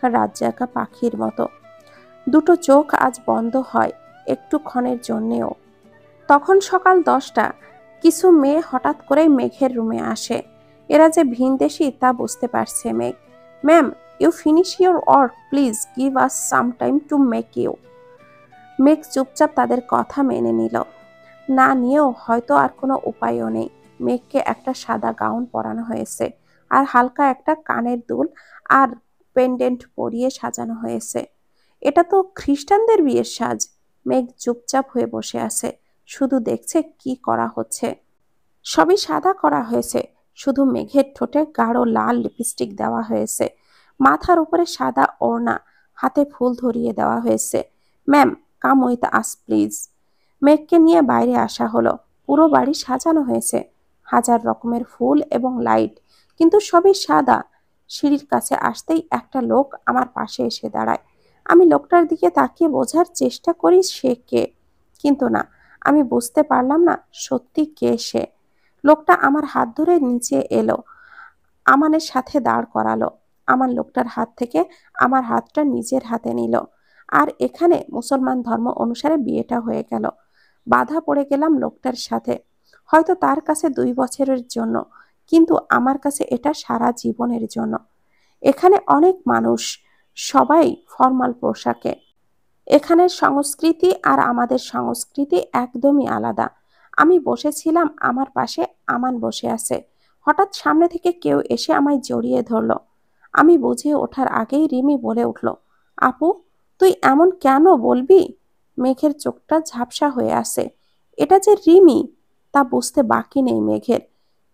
S1: রাত জাগা পাখির মতো। দুটো চোখ আজ বন্ধ হয় একটুক্ষণের জন্যেও। তখন সকাল 10টা। কিছু মেয়ে হঠাৎ করেই মেঘের রুমে আসে। এরা যে ভিনদেশী তা বুঝতে পারছে Megh. Ma'am, you finish your work, please give us some time to make you. Megh চুপচাপ তাদের কথা মেনে নিল। না নিয়েও হয়তো আর কোনো উপায়ও নেই। মেঘকে একটা সাদা গাউন পরানো হয়েছে, আর হালকা একটা কানের দুল আর পেন্ডেন্ট পরিয়ে সাজানো হয়েছে। এটা তো খ্রিস্টানদের বিয়ের সাজ। মেঘ চুপচাপ হয়ে বসে আছে, শুধু দেখছে কি করা হচ্ছে। সবই সাদা করা হয়েছে, শুধু মেঘের ঠোঁটে গাঢ় লাল লিপস্টিক দেওয়া হয়েছে। মাথার উপরে সাদা ওড়না, হাতে ফুল ধরিয়ে দেওয়া হয়েছে। Ma'am, come with us please. মেঘকে নিয়ে বাইরে আসা হলো। পুরো বাড়ি সাজানো হয়েছে, হাজার রকমের ফুল এবং লাইট, কিন্তু সবই সাদা। সিঁড়ির কাছে আসতেই একটা লোক আমার পাশে এসে দাঁড়ায়। আমি লোকটার দিকে তাকিয়ে বোঝার চেষ্টা করি সে কে, কিন্তু না, আমি বুঝতে পারলাম না সত্যি কে সে। লোকটা আমার হাত ধরে নিচে এলো, আমানের সাথে দাঁড় করালো। আমার লোকটার হাত থেকে আমার হাতটা নিজের হাতে নিল। আর এখানে মুসলমান ধর্ম অনুসারে বিয়েটা হয়ে গেল। বাধা পড়ে গেলাম লোকটার সাথে। হয়তো তার কাছে 2 বছরের জন্য, কিন্তু আমার কাছে এটা সারা জীবনের জন্য। এখানে অনেক মানুষ, সবাই ফর্মাল পোশাকে। এখানের সংস্কৃতি আর আমাদের সংস্কৃতি একদমই আলাদা। আমি বসেছিলাম, আমার পাশে আমান বসে আছে। হঠাৎ সামনে থেকে কেউ এসে আমায় জড়িয়ে ধরলো। আমি বুঝে ওঠার আগেই রিমি বলে উঠল, আপু, তুই এমন কেন বলবি? মেঘের চোখটা ঝাপসা হয়ে আছে। এটা যে রিমি তা বুঝতে বাকি নেই মেঘের।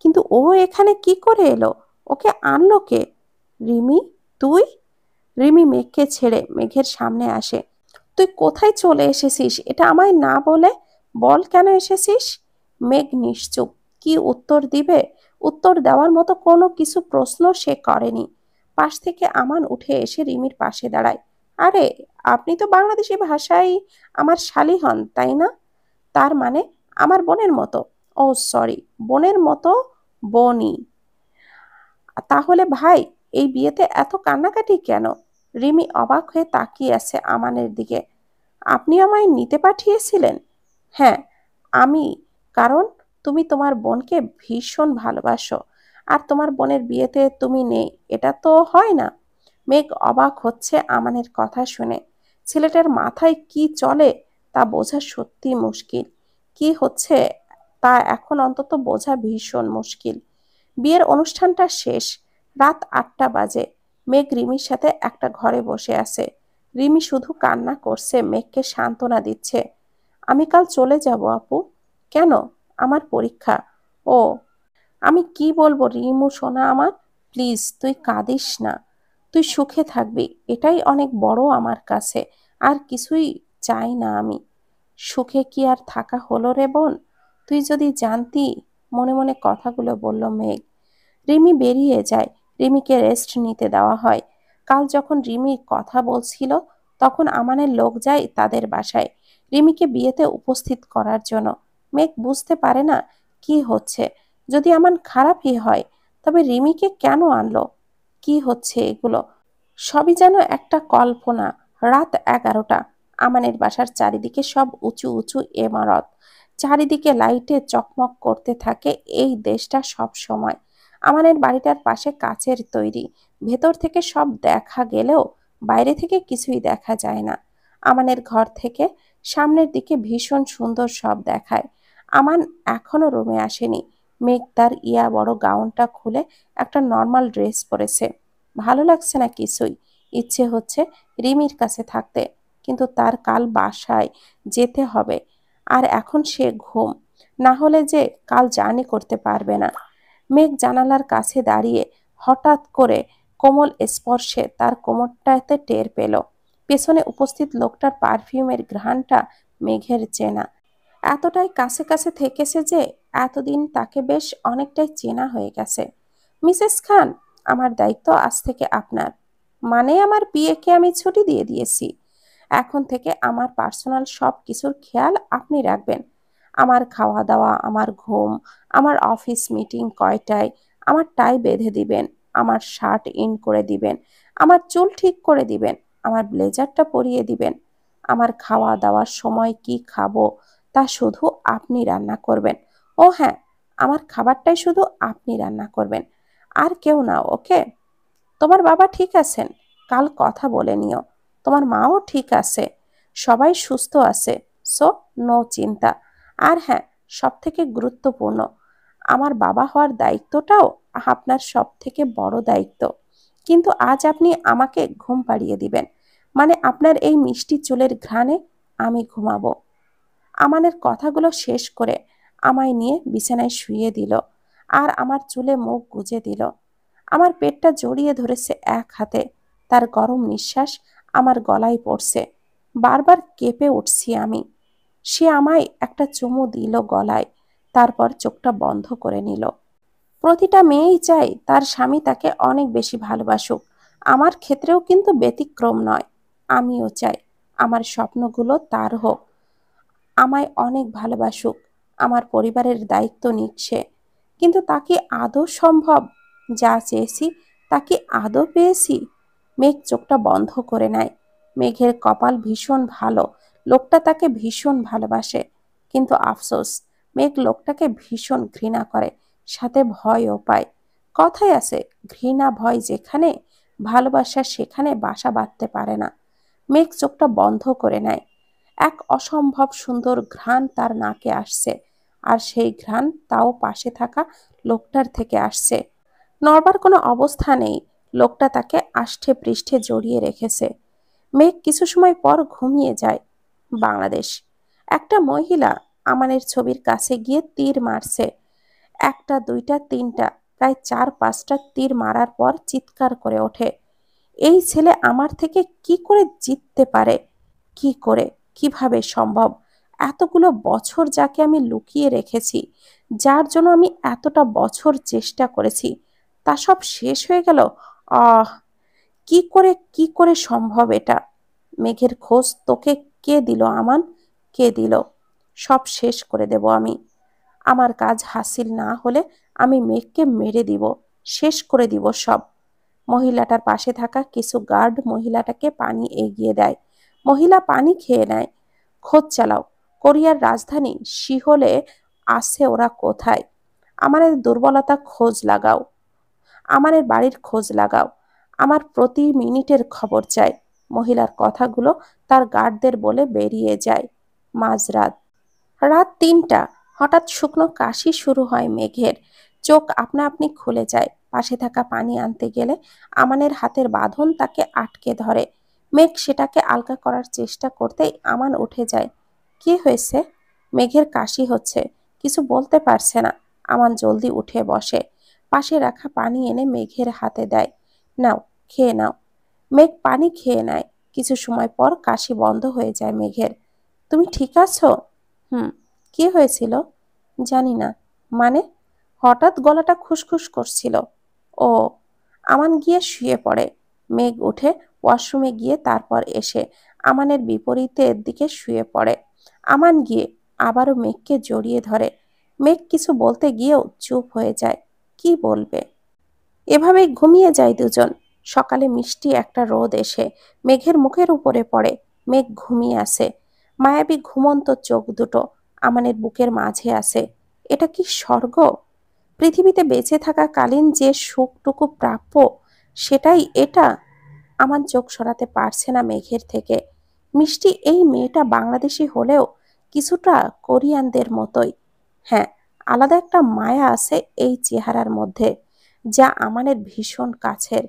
S1: কিন্তু ও এখানে কি করে এলো? ওকে আনলো কে? রিমি, তুই? রিমি মেঘকে ছেড়ে মেঘের সামনে আসে। তুই কোথায় চলে এসেছিস এটা আমায় না বলে? বল কেন এসেছিস? মেঘ নিশ্চুপ। কি উত্তর দিবে? উত্তর দেওয়ার মতো কোনো কিছু প্রশ্ন সে করেনি। পাশ থেকে আমান উঠে এসে রিমির পাশে দাঁড়ায়। আরে, আপনি তো বাংলাদেশি ভাষায় আমার শালি হন, তাই না? তার মানে আমার বোনের মতো। ও সরি, বোনের মতো বোনই। তাহলে ভাই, এই বিয়েতে এত কান্নাকাটি কেন? রিমি অবাক হয়ে তাকিয়ে আছে আমানের দিকে। আপনি আমায় নিতে পাঠিয়েছিলেন? হ্যাঁ, আমি। কারণ তুমি তোমার বোনকে ভীষণ ভালোবাসো, আর তোমার বোনের বিয়েতে তুমি নেই, এটা তো হয় না। মেঘ অবাক হচ্ছে আমানের কথা শুনে। ছেলেটার মাথায় কি চলে তা বোঝা সত্যি মুশকিল। কি হচ্ছে তা এখন অন্তত বোঝা ভীষণ মুশকিল। বিয়ের অনুষ্ঠানটা শেষ। রাত 8টা বাজে। মেঘ রিমির সাথে একটা ঘরে বসে আছে। রিমি শুধু কান্না করছে, মেঘকে সান্ত্বনা দিচ্ছে। আমি কাল চলে যাব আপু। কেন? আমার পরীক্ষা। ও, আমি কি বলবো রিমু সোনা আমার? প্লিজ তুই কাঁদিস না। তুই সুখে থাকবি, এটাই অনেক বড় আমার কাছে। আর কিছুই চাই না আমি। সুখে কি আর থাকা হলো রে বোন? তুই যদি জানতি। মনে মনে কথাগুলো বলল মেঘ। রিমি বেরিয়ে যায়। রিমিকে রেস্ট নিতে দেওয়া হয়। কাল যখন রিমি কথা বলছিল, তখন আমানের লোক যায় তাদের বাসায় রিমিকে বিয়েতে উপস্থিত করার জন্য। মেঘ বুঝতে পারে না কি হচ্ছে। যদি আমান খারাপই হয়, তবে রিমিকে কেন আনলো? কি হচ্ছে এগুলো? সবই যেন একটা কল্পনা। রাত 11টা। আমানের বাসার চারিদিকে সব উঁচু উঁচু ইমারত। চারিদিকে লাইটে চকমক করতে থাকে এই দেশটা সব সময়। আমানের বাড়িটার পাশে কাচের তৈরি। ভেতর থেকে সব দেখা গেলেও বাইরে থেকে কিছুই দেখা যায় না। আমানের ঘর থেকে সামনের দিকে ভীষণ সুন্দর সব দেখায়। আমান এখনো রুমে আসেনি। মেঘ তার ইয়া বড় গাউনটা খুলে একটা নর্মাল ড্রেস পরেছে। ভালো লাগছে না কিছুই। ইচ্ছে হচ্ছে রিমির কাছে থাকতে, কিন্তু তার কাল বাসায় যেতে হবে। আর এখন সে ঘুম, না হলে যে কাল জার্নি করতে পারবে না। মেঘ জানালার কাছে দাঁড়িয়ে হঠাৎ করে কোমল স্পর্শে তার কোমরটাতে টের পেল। পেছনে উপস্থিত লোকটার পারফিউমের ঘ্রাণটা মেঘের চেনা। এতটাই কাছে কাছে থেকেছে যে এতদিন তাকে বেশ অনেকটাই চেনা হয়ে গেছে। মিসেস খান, আমার দায়িত্ব আজ থেকে আপনার। মানে আমার বিয়েকে আমি ছুটি দিয়ে দিয়েছি। এখন থেকে আমার পার্সোনাল সব কিছুর খেয়াল আপনি রাখবেন। আমার খাওয়া দাওয়া, আমার ঘুম, আমার অফিস মিটিং কয়টায়, আমার টাই বেঁধে দিবেন, আমার শার্ট ইন করে দিবেন, আমার চুল ঠিক করে দিবেন, আমার ব্লেজারটা পরিয়ে দিবেন। আমার খাওয়া দাওয়ার সময় কি খাবো তা শুধু আপনি রান্না করবেন। ও হ্যাঁ, আমার খাবারটাই শুধু আপনি রান্না করবেন, আর কেউ না, ওকে? তোমার বাবা ঠিক আছেন? কাল কথা বলে নিও। তোমার মাও ঠিক আছে। সবাই সুস্থ আছে। সো নো চিন্তা। আর হ্যাঁ, সব থেকে গুরুত্বপূর্ণ, আমার বাবা হওয়ার দায়িত্বটাও আপনার সব থেকে বড় দায়িত্ব। কিন্তু আজ আপনি আমাকে ঘুম পাড়িয়ে দিবেন। মানে আপনার এই মিষ্টি চুলের ঘ্রাণে আমি ঘুমাবো। আমানের কথাগুলো শেষ করে আমায় নিয়ে বিছানায় শুইয়ে দিল, আর আমার চুলে মুখ গুজে দিল। আমার পেটটা জড়িয়ে ধরেছে এক হাতে। তার গরম নিঃশ্বাস আমার গলায় পড়ছে। বারবার কেঁপে উঠছি আমি। সে আমায় একটা চুমু দিল গলায়, তারপর চোখটা বন্ধ করে নিল। প্রতিটা মেয়েই চায় তার স্বামী তাকে অনেক বেশি ভালোবাসুক। আমার ক্ষেত্রেও কিন্তু ব্যতিক্রম নয়। আমিও চাই আমার স্বপ্নগুলো তার হোক, আমায় অনেক ভালোবাসুক, আমার পরিবারের দায়িত্ব নিক সে। কিন্তু তা কি আদৌ সম্ভব? যা চেয়েছি তা কি আদৌ পেয়েছি? মেঘ চোখটা বন্ধ করে নেয়। মেঘের কপাল ভীষণ ভালো, লোকটা তাকে ভীষণ ভালোবাসে। কিন্তু আফসোস, মেঘ লোকটাকে ভীষণ ঘৃণা করে, সাথে ভয়ও পায়। কথায় আছে, ঘৃণা ভয় যেখানে, ভালোবাসা সেখানে বাসা বাঁধতে পারে না। মেঘ চোখটা বন্ধ করে নেয়। এক অসম্ভব সুন্দর ঘ্রাণ তার নাকে আসছে, আর সেই ঘ্রাণ তাও পাশে থাকা লোকটার থেকে আসছে। নড়বার কোনো অবস্থা নেই। লোকটা তাকে আষ্ঠে পৃষ্ঠে জড়িয়ে রেখেছে। মেঘ কিছু সময় পর ঘুমিয়ে যায়। বাংলাদেশ। একটা মহিলা আমানের ছবির কাছে গিয়ে তীর মারছে। একটা, দুইটা, তিনটা, প্রায় 4-5টা তীর মারার পর চিৎকার করে ওঠে, এই ছেলে আমার থেকে কি করে জিততে পারে? কি করে? কিভাবে সম্ভব? এতগুলো বছর যাকে আমি লুকিয়ে রেখেছি, যার জন্য আমি এতটা বছর চেষ্টা করেছি, তা সব শেষ হয়ে গেল। আহ, কি করে সম্ভব এটা? মেঘের খোঁজ তোকে কে দিল আমান? কে দিল? সব শেষ করে দেব আমি। আমার কাজ হাসিল না হলে আমি মেঘকে মেরে দিব, শেষ করে দিব সব। মহিলাটার পাশে থাকা কিছু গার্ড মহিলাটাকে পানি এগিয়ে দেয়। মহিলা পানি খেয়ে নেয়। খোঁজ চালাও। কোরিয়ার রাজধানী সিহলে আছে ওরা কোথায়? আমাদের দুর্বলতা খোঁজ লাগাও। আমাদের বাড়ির খোঁজ লাগাও। আমার প্রতি মিনিটের খবর চাই। মহিলার কথাগুলো তার গার্ডদের বলে বেরিয়ে যায়। মাঝরাত। রাত 3টা। হঠাৎ শুকনো কাশি শুরু হয় মেঘের। চোখ আপনা আপনি খুলে যায়। পাশে থাকা পানি আনতে গেলে আমানের হাতের বাঁধন তাকে আটকে ধরে। মেঘ সেটাকে আলগা করার চেষ্টা করতেই আমান উঠে যায়। কি হয়েছে? মেঘের কাশি হচ্ছে, কিছু বলতে পারছে না। আমান জলদি উঠে বসে। পাশে রাখা পানি এনে মেঘের হাতে দেয়। নাও, খেয়ে নাও। মেঘ পানি খেয়ে নেয়। কিছু সময় পর কাশি বন্ধ হয়ে যায় মেঘের। তুমি ঠিক আছো? হুম। কি হয়েছিল? জানি না। মানে? হঠাৎ গলাটা খুসখুস করছিল। ও। আমান গিয়ে শুয়ে পড়ে। মেঘ উঠে ওয়াশরুমে গিয়ে তারপর এসে আমানের বিপরীতের দিকে শুয়ে পড়ে। আমান গিয়ে আবারও মেঘকে জড়িয়ে ধরে। মেঘ কিছু বলতে গিয়েও চুপ হয়ে যায়। কি বলবে? এভাবেই ঘুমিয়ে যায় দুজন। সকালে মিষ্টি একটা রোদ এসে মেঘের মুখের উপরে পড়ে। মেঘ ঘুমিয়ে আসে। মায়াবী ঘুমন্ত চোখ দুটো আমানের বুকের মাঝে আছে। এটা কি স্বর্গ? পৃথিবীতে বেঁচে থাকা কালীন যে সুখটুকু প্রাপ্য, সেটাই এটা? আমান চোখ সরাতে পারছে না মেঘের থেকে। মিষ্টি এই মেয়েটা বাংলাদেশি হলেও কিছুটা কোরিয়ানদের মতোই। হ্যাঁ, আলাদা একটা মায়া আছে এই চেহারার মধ্যে, যা আমানের ভীষণ কাছের।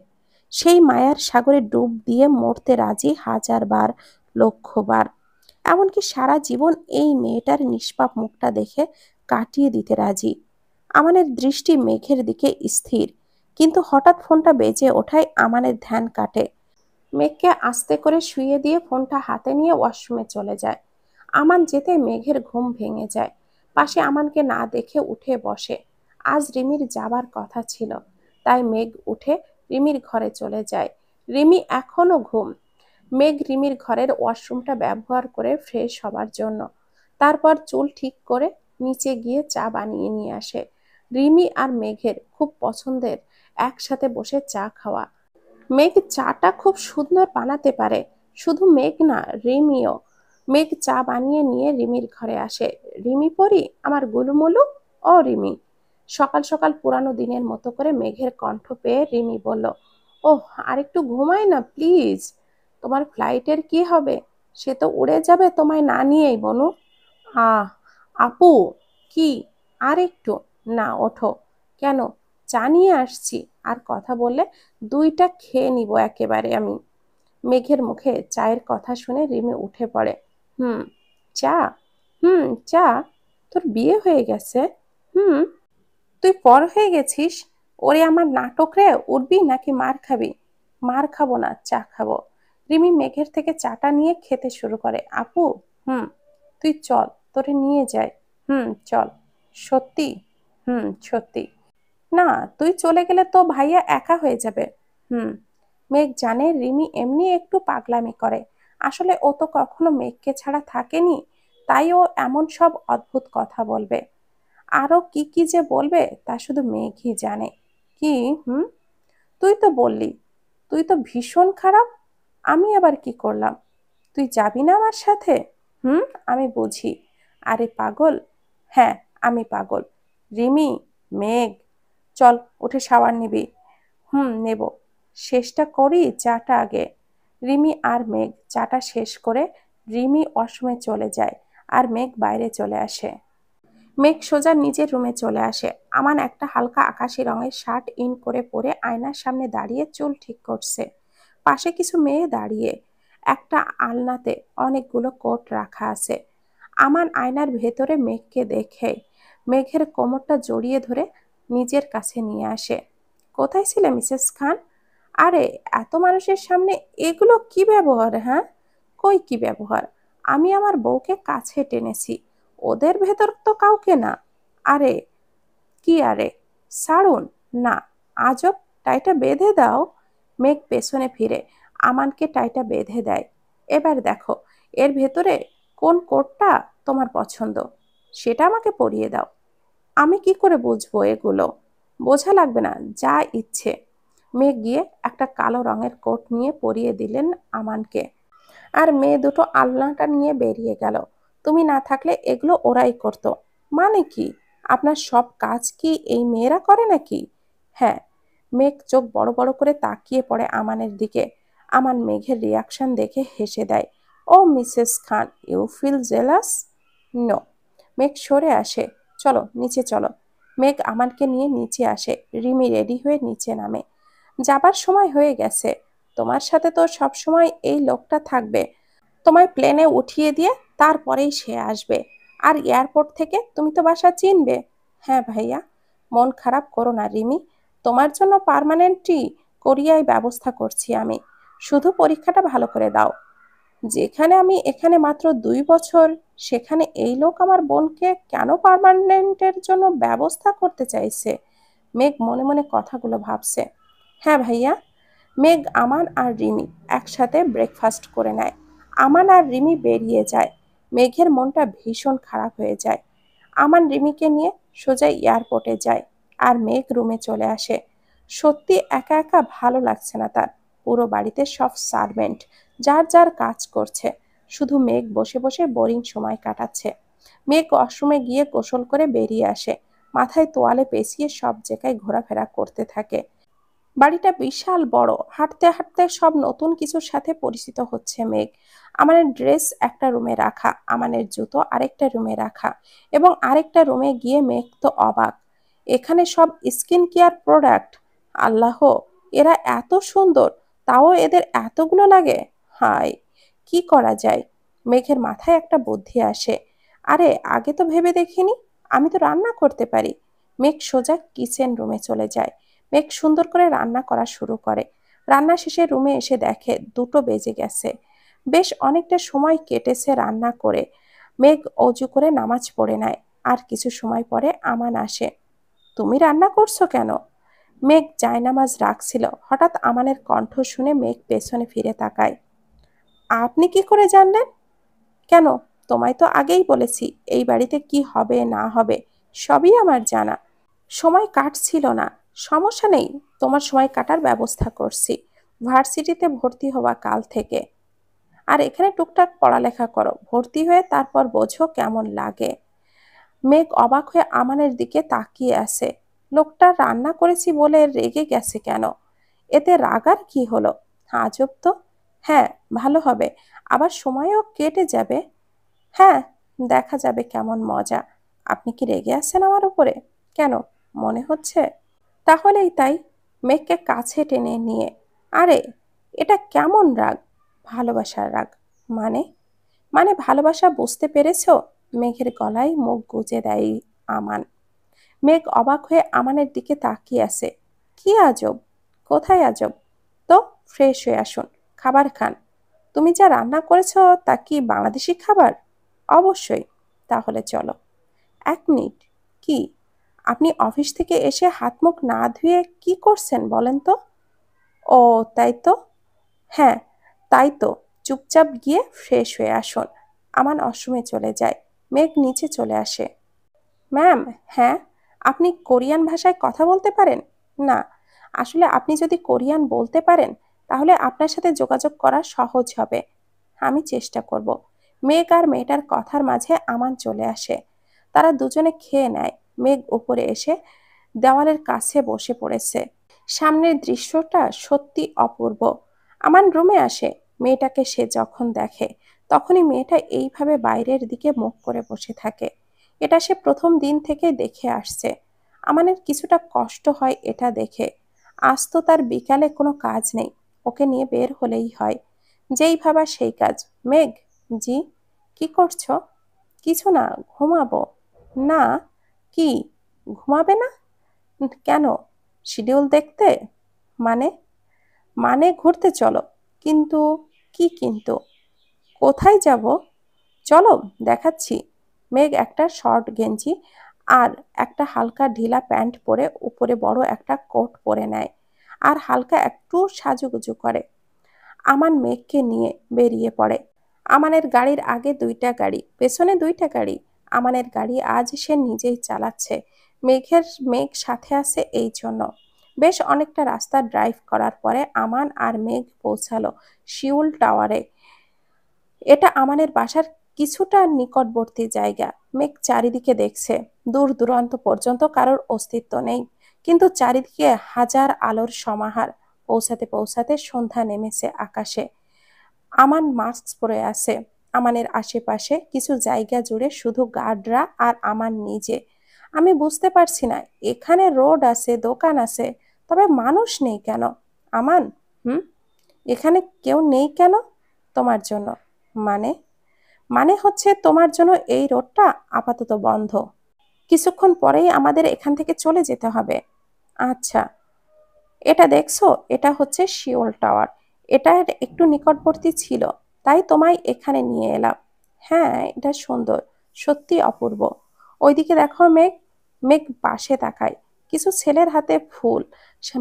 S1: সেই মায়ার সাগরে ডুব দিয়ে মরতে রাজি 1000 বার, 1,00,000 বার। এমনকি সারা জীবন এই মেয়েটার নিষ্পাপ মুখটা দেখে কাটিয়ে দিতে রাজি। আমানের দৃষ্টি মেঘের দিকে স্থির, কিন্তু হঠাৎ ফোনটা বেজে ওঠায় আমানের ধ্যান কাটে। মেঘকে আস্তে করে শুইয়ে দিয়ে ফোনটা হাতে নিয়ে ওয়াশরুমে চলে যায়। আমান যেতে মেঘের ঘুম ভেঙে যায়। পাশে আমানকে না দেখে উঠে বসে। আজ রিমির যাবার কথা ছিল, তাই মেঘ উঠে রিমির ঘরে চলে যায়। রিমি এখনো ঘুম। মেঘ রিমির ঘরের ওয়াশরুমটা ব্যবহার করে ফ্রেশ হবার জন্য, তারপর চুল ঠিক করে নিচে গিয়ে চা বানিয়ে নিয়ে আসে। রিমি আর মেঘের খুব পছন্দের একসাথে বসে চা খাওয়া। মেঘ চাটা খুব সুন্দর বানাতে পারে, শুধু মেঘ না, রিমিও। মেঘ চা বানিয়ে নিয়ে রিমির ঘরে আসে। রিমি পড়ি আমার গুলুমুলু। ও রিমি। সকাল সকাল পুরানো দিনের মতো করে মেঘের কণ্ঠ পেয়ে রিমি বলল, ওহ, আরেকটু ঘুমাই না প্লিজ। তোমার ফ্লাইটের কি হবে? সে তো উড়ে যাবে তোমায় না নিয়েই বনু। আহ, আপু, কি? আর একটু? না, ওঠো। কেন? চা নিয়ে আসছি, আর কথা বললে দুইটা খেয়ে নিব একেবারে আমি। মেঘের মুখে চায়ের কথা শুনে রিমি উঠে পড়ে। হুম, চা? হুম, চা। তোর বিয়ে হয়ে গেছে? হুম। তুই পর হয়ে গেছিস? ওরে আমার নাটক রে, উঠবি নাকি মার খাবি? মার খাবো না, চা খাবো। রিমি মেঘের থেকে চাটা নিয়ে খেতে শুরু করে। আপু, হুম। তুই চল, তোরে নিয়ে যাই। হুম, চল। সত্যি? হুম, সত্যি। না, তুই চলে গেলে তো ভাইয়া একা হয়ে যাবে। হুম। মেঘ জানে রিমি এমনি একটু পাগলামি করে। আসলে ও তো কখনো মেঘকে ছাড়া থাকেনি, তাই ও এমন সব অদ্ভুত কথা বলবে। আরো কি কি যে বলবে তা শুধু মেঘই জানে। কি? হুম। তুই তো বললি তুই তো ভীষণ খারাপ। আমি আবার কি করলাম? তুই যাবি না আমার সাথে? হুম, আমি বুঝি। আরে পাগল। হ্যাঁ, আমি পাগল। রিমি, মেঘ, চল উঠে শাওয়ার নিবি। হুম, নেব। শেষটা করি চাটা আগে। রিমি আর মেঘ চাটা শেষ করে রিমি ওয়াশরুমে চলে যায়, আর মেঘ বাইরে চলে আসে। মেঘ সোজা নিজের রুমে চলে আসে। আমান একটা হালকা আকাশি রঙের শার্ট ইন করে পরে আয়নার সামনে দাঁড়িয়ে চুল ঠিক করছে। পাশে কিছু মেয়ে দাঁড়িয়ে। একটা আলনাতে অনেকগুলো কোট রাখা আছে। আমান আয়নার ভেতরে মেঘকে দেখে মেঘের কোমরটা জড়িয়ে ধরে নিজের কাছে নিয়ে আসে। কোথায় ছিলে মিসেস খান? আরে, এত মানুষের সামনে এগুলো কি ব্যবহার? হ্যাঁ, কই কি ব্যবহার? আমি আমার বউকে কাছে টেনেছি, ওদের ভেতর তো কাউকে না। আরে, কি আরে? ছাড়ুন না। আজব। টাইটা বেঁধে দাও। মেঘ পেছনে ফিরে আমানকে টাইটা বেঁধে দেয়। এবার দেখো, এর ভেতরে কোন কোটটা তোমার পছন্দ সেটা আমাকে পরিয়ে দাও। আমি কি করে বুঝবো এগুলো? বোঝা লাগবে না, যা ইচ্ছে। মেঘ গিয়ে একটা কালো রঙের কোট নিয়ে পরিয়ে দিলেন আমানকে, আর মেয়ে দুটো আলনাটা নিয়ে বেরিয়ে গেল। তুমি না থাকলে এগুলো ওরাই করতো। মানে কি? আপনার সব কাজ কি এই মেয়েরা করে নাকি? হ্যাঁ। মেঘ চোখ বড় বড় করে তাকিয়ে পড়ে আমানের দিকে। আমান মেঘের রিয়াকশন দেখে হেসে দেয়। Oh Mrs Khan, you feel jealous? No. মেঘ সরে আসে। চলো নিচে চলো। মেঘ আমানকে নিয়ে নিচে আসে। রিমি রেডি হয়ে নিচে নামে। যাবার সময় হয়ে গেছে। তোমার সাথে তো সব সময় এই লোকটা থাকবে। তোমায় প্লেনে উঠিয়ে দিয়ে তারপরেই সে আসবে। আর এয়ারপোর্ট থেকে তুমি তো বাসা চিনবে। হ্যাঁ ভাইয়া। মন খারাপ করো না রিমি, তোমার জন্য পার্মানেন্টই কোরিয়ায় ব্যবস্থা করছি আমি। শুধু পরীক্ষাটা ভালো করে দাও। যেখানে আমি এখানে মাত্র 2 বছর, সেখানে এই লোক আমার বোনকে কেন পার্মানেন্টের জন্য ব্যবস্থা করতে চাইছে? মেঘ মনে মনে কথাগুলো ভাবছে। হ্যাঁ ভাইয়া। মেঘ, আমান আর রিমি একসাথে ব্রেকফাস্ট করে নেয়। আমান আর রিমি বেরিয়ে যায়। মেঘের মনটা ভীষণ খারাপ হয়ে যায়। আমান রিমিকে নিয়ে সোজা এয়ারপোর্টে যায়, আর মেঘ রুমে চলে আসে। সত্যি একা একা ভালো লাগছে না তার। পুরো বাড়িতে সব সার্ভেন্ট যার যার কাজ করছে, শুধু মেঘ বসে বসে বোরিং সময় কাটাচ্ছে। মেঘ ওয়াশরুমে গিয়ে গোসল করে বেরিয়ে আসে। মাথায় তোয়ালে পেঁচিয়ে সব জায়গায় ঘোরাফেরা করতে থাকে। বাড়িটা বিশাল বড়। হাঁটতে হাঁটতে সব নতুন কিছুর সাথে পরিচিত হচ্ছে মেঘ। আমানের ড্রেস একটা রুমে রাখা, আমানের জুতো আরেকটা রুমে রাখা, এবং আরেকটা রুমে গিয়ে মেঘ তো অবাক। এখানে সব স্কিন কেয়ার প্রোডাক্ট। আল্লাহ, এরা এত সুন্দর, তাও এদের এতগুলো লাগে। হায়, কি করা যায়? মেঘের মাথায় একটা বুদ্ধি আসে। আরে, আগে তো ভেবে দেখিনি, আমি তো রান্না করতে পারি। মেঘ সোজা কিচেন রুমে চলে যায়। মেঘ সুন্দর করে রান্না করা শুরু করে। রান্না শেষে রুমে এসে দেখে 2টো বেজে গেছে। বেশ অনেকটা সময় কেটেছে রান্না করে। মেঘ অজু করে নামাজ পড়ে নেয়। আর কিছু সময় পরে আমান আসে। তুমি রান্না করছো কেন? মেঘ জায়নামাজ রাখছিল। হঠাৎ আমানের কণ্ঠ শুনে মেঘ পেছনে ফিরে তাকায়। আপনি কি করে জানলেন? কেন? তোমায় তো আগেই বলেছি এই বাড়িতে কি হবে না হবে সবই আমার জানা। সময় কাটছিল না। সমস্যা নেই, তোমার সময় কাটার ব্যবস্থা করছি। ভার্সিটিতে ভর্তি হওয়া কাল থেকে। আর এখানে টুকটাক পড়ালেখা করো, ভর্তি হয়ে তারপর বোঝো কেমন লাগে। মেঘ অবাক হয়ে আমানের দিকে তাকিয়ে আছে। লোকটা রান্না করেছি বলে রেগে গেছে কেন? এতে রাগার কি হলো? আজব তো। হ্যাঁ, ভালো হবে। আবার সময়ও কেটে যাবে। হ্যাঁ, দেখা যাবে কেমন মজা। আপনি কি রেগে আছেন আমার উপরে? কেন? মনে হচ্ছে। তাহলেই তাই। মেঘকে কাছে টেনে নিয়ে, আরে এটা কেমন রাগ? ভালোবাসার রাগ। মানে? মানে ভালোবাসা বুঝতে পেরেছো? মেঘের গলায় মুখ গুজে দেয় আমান। মেঘ অবাক হয়ে আমানের দিকে তাকিয়ে আছে। কি আজব? কোথায় আজব? তো ফ্রেশ হয়ে আসুন, খাবার খান। তুমি যা রান্না করেছো তা কি বাংলাদেশি খাবার? অবশ্যই। তাহলে চলো। 1 মিনিট। কি? আপনি অফিস থেকে এসে হাত মুখ না ধুয়ে কি করছেন বলেন তো? ও, তাই তো। হ্যাঁ, তাই তো। চুপচাপ গিয়ে ফ্রেশ হয়ে আসুন। আমান অশ্রমে চলে যায়। মেঘ নিচে চলে আসে। ম্যাম। হ্যাঁ। আপনি কোরিয়ান ভাষায় কথা বলতে পারেন? না, আসলে আপনি যদি কোরিয়ান বলতে পারেন তাহলে আপনার সাথে যোগাযোগ করা সহজ হবে। আমি চেষ্টা করব। মেঘ আর মেয়েটার কথার মাঝে আমান চলে আসে। তারা দুজনে খেয়ে নেয়। মেঘ উপরে এসে দেওয়ালের কাছে বসে পড়েছে। সামনের দৃশ্যটা সত্যি অপূর্ব। আমান রুমে আসে। মেয়েটাকে সে যখন দেখে তখনই মেয়েটা এইভাবে বাইরের দিকে মুখ করে বসে থাকে। এটা সে প্রথম দিন থেকে দেখে আসছে। আমানের কিছুটা কষ্ট হয় এটা দেখে। আজ তো তার বিকালে কোনো কাজ নেই, ওকে নিয়ে বের হলেই হয়। যেই ভাবা সেই কাজ। মেঘ। জি। কি করছো? কিছু না, ঘুমাবো। না। কি? ঘুমাবে না? কেন? শিডিউল দেখতে? মানে? মানে ঘুরতে চলো। কিন্তু? কি কিন্তু? কোথায় যাব? চলো, দেখাচ্ছি। মেঘ একটা শর্ট গেঞ্জি আর একটা হালকা ঢিলা প্যান্ট পরে উপরে বড় একটা কোট পরে নেয় আর হালকা একটু সাজুগুজু করে। আমান মেঘকে নিয়ে বেরিয়ে পড়ে। আমানের গাড়ির আগে 2টা গাড়ি, পেছনে 2টা গাড়ি। আমানের গাড়ি আজ সে নিজেই চালাচ্ছে। মেঘ সাথে আছে এই জন্য। বেশ অনেকটা রাস্তা ড্রাইভ করার পরে আমান আর মেঘ পৌঁছালো শিউল টাওয়ারে। এটা আমানের বাসার কিছুটা নিকটবর্তী জায়গা। মেঘ চারিদিকে দেখছে। দূর দূরান্ত পর্যন্ত কারোর অস্তিত্ব নেই, কিন্তু চারিদিকে হাজার আলোর সমাহার। পৌঁছাতে পৌঁছাতে সন্ধ্যা নেমেছে আকাশে। আমান মাস্ক পরে আছে। আমানের আশেপাশে কিছু জায়গা জুড়ে শুধু গার্ডরা আর আমান নিজে। আমি বুঝতে পারছি না, এখানে রোড আছে, দোকান আছে, তবে মানুষ নেই কেন? আমান। হুম। এখানে কেউ নেই কেন? তোমার জন্য। মানে? মানে হচ্ছে তোমার জন্য এই রোডটা আপাতত বন্ধ। কিছুক্ষণ পরেই আমাদের এখান থেকে চলে যেতে হবে। আচ্ছা। এটা দেখছো? এটা হচ্ছে শিওল টাওয়ার। এটা একটু নিকটবর্তী ছিল, তাই তোমায় এখানে নিয়ে এলাম। হ্যাঁ, এটা সুন্দর। সত্যি অপূর্ব। ওইদিকে দেখো মেঘ। মেঘ পাশে তাকায়। কিছু ছেলের হাতে ফুল।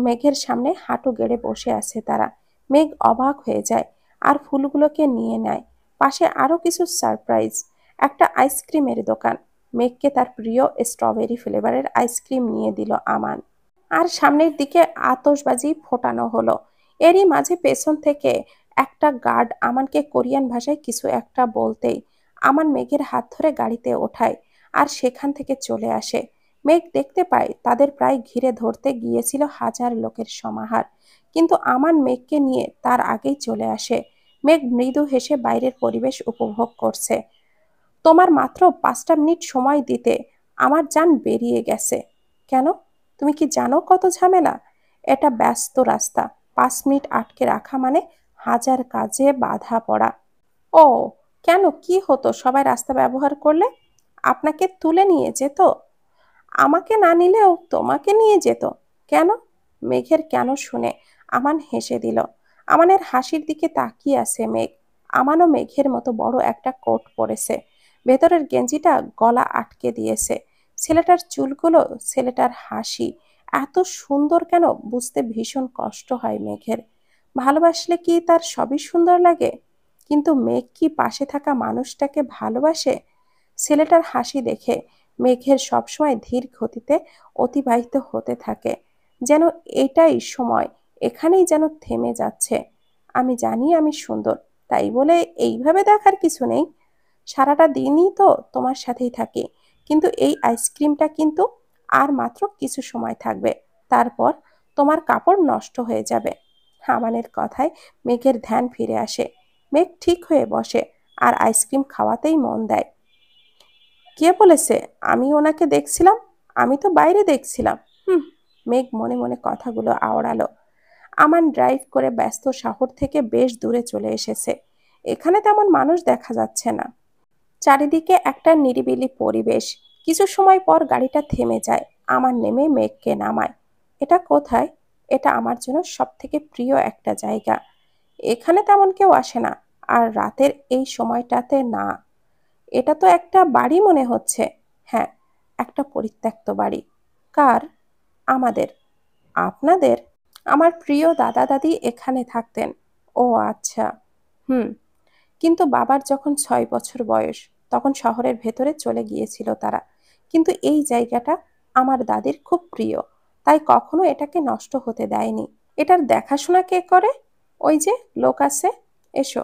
S1: মেঘের সামনে হাঁটু গেড়ে বসে আছে তারা। মেঘ অবাক হয়ে যায় আর ফুলগুলোকে নিয়ে নেয়। পাশে আরো কিছু সারপ্রাইজ। একটা আইসক্রিমের দোকান। মেঘকে তার প্রিয় স্ট্রবেরি ফ্লেভারের আইসক্রিম নিয়ে দিল আমান। আর সামনের দিকে আতশবাজি ফোটানো হলো। এরই মাঝে পেছন থেকে একটা গার্ড আমানকে কোরিয়ান ভাষায় কিছু একটা বলতেই আমান মেঘের হাত ধরে গাড়িতে ওঠায় আর সেখান থেকে চলে আসে। মেঘ দেখতে পায় তাদের প্রায় ঘিরে ধরতে গিয়েছিল হাজার লোকের সমাহার, কিন্তু আমান মেঘকে নিয়ে তার আগেই চলে আসে। মেঘ মৃদু হেসে বাইরের পরিবেশ উপভোগ করছে। তোমার মাত্র 5টা মিনিট সময় দিতে আমার জান বেরিয়ে গেছে। কেন? তুমি কি জানো কত ঝামেলা? এটা ব্যস্ত রাস্তা। 5 মিনিট আটকে রাখা মানে হাজার কাজে বাধা পড়া। ও, কেন? কি হতো সবাই রাস্তা ব্যবহার করলে? আপনাকে তুলে নিয়ে যেত। আমাকে না নিলেও তোমাকে নিয়ে যেত। কেন? মেঘের কেন শুনে আমান হেসে দিল। আমানের হাসির দিকে তাকিয়ে আছে মেঘ। আমানও মেঘের মতো বড় একটা কোট পরেছে। ভেতরের গেঞ্জিটা গলা আটকে দিয়েছে। ছেলেটার চুলগুলো, ছেলেটার হাসি এত সুন্দর কেন বুঝতে ভীষণ কষ্ট হয় মেঘের। ভালোবাসলে কি তার সবই সুন্দর লাগে? কিন্তু মেঘ কি পাশে থাকা মানুষটাকে ভালোবাসে? ছেলেটার হাসি দেখে মেঘের সবসময় ধীর গতিতে অতিবাহিত হতে থাকে, যেন এটাই সময় এখানেই যেন থেমে যাচ্ছে। আমি জানি আমি সুন্দর, তাই বলে এইভাবে দেখার কিছু নেই। সারাটা দিনই তো তোমার সাথেই থাকি, কিন্তু এই আইসক্রিমটা কিন্তু আর মাত্র কিছু সময় থাকবে, তারপর তোমার কাপড় নষ্ট হয়ে যাবে। হামানের কথায় মেঘের ধ্যান ফিরে আসে। মেঘ ঠিক হয়ে বসে আর আইসক্রিম খাওয়াতেই মন দেয়। কে বলেছে আমি ওনাকে দেখছিলাম? আমি তো বাইরে দেখছিলাম। হুম। মেঘ মনে মনে কথাগুলো আওড়ালো। আমান ড্রাইভ করে ব্যস্ত শহর থেকে বেশ দূরে চলে এসেছে। এখানে তেমন মানুষ দেখা যাচ্ছে না। চারিদিকে একটা নিরিবিলি পরিবেশ। কিছু সময় পর গাড়িটা থেমে যায়। আমান নেমে মেঘকে নামায়। এটা কোথায়? এটা আমার জন্য সব থেকে প্রিয় একটা জায়গা। এখানে তেমন কেউ আসে না, আর রাতের এই সময়টাতে না। এটা তো একটা বাড়ি মনে হচ্ছে। হ্যাঁ, একটা পরিত্যক্ত বাড়ি। কার? আমাদের। আপনাদের? আমার প্রিয় দাদা দাদি এখানে থাকতেন। ও আচ্ছা। হুম। কিন্তু বাবার যখন 6 বছর বয়স, তখন শহরের ভেতরে চলে গিয়েছিল তারা। কিন্তু এই জায়গাটা আমার দাদির খুব প্রিয়, তাই কখনো এটাকে নষ্ট হতে দেয়নি। এটার দেখাশোনা কে করে? ওই যে লোক আছে। এসো।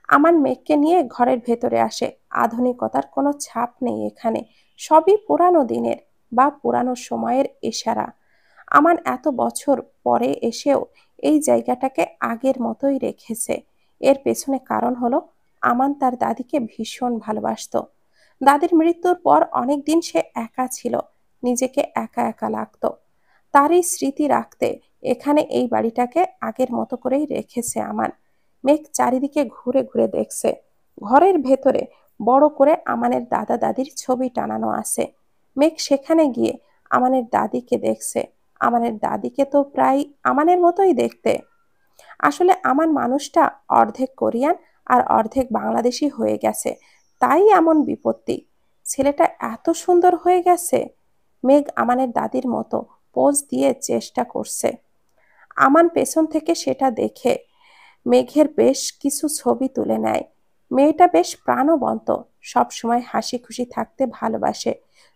S1: আমার মেঘকে নিয়ে ঘরের ভেতরে আসে। আধুনিকতার কোনো ছাপ নেই এখানে, সবই পুরানো দিনের বা পুরানো সময়ের ইশারা। আমান এত বছর পরে এসেও এই জায়গাটাকে আগের মতোই রেখেছে। এর পেছনে কারণ হলো আমান তার দাদিকে ভীষণ ভালোবাসতো। দাদির মৃত্যুর পর অনেক দিন সে একা ছিল, নিজেকে একা একা লাগতো। তারই স্মৃতি রাখতে এখানে এই বাড়িটাকে আগের মতো করেই রেখেছে আমান। মেঘ চারিদিকে ঘুরে ঘুরে দেখছে। ঘরের ভেতরে বড় করে আমানের দাদা দাদির ছবি টানানো আছে। মেঘ সেখানে গিয়ে আমানের দাদিকে দেখছে। আমানের দাদিকে তো প্রায় আমানের মতোই দেখতে। আসলে আমান মানুষটা অর্ধেক কোরিয়ান আর অর্ধেক বাংলাদেশি হয়ে গেছে, তাই এমন বিপত্তি। ছেলেটা এত সুন্দর হয়ে গেছে। মেঘ আমানের দাদির মতো পোজ দিয়ে চেষ্টা করছে। আমান পেছন থেকে সেটা দেখে মেঘের বেশ কিছু ছবি তুলে নেয়। মেয়েটা বেশ প্রাণবন্ত, সবসময় হাসি খুশি থাকতে ভালোবাসে,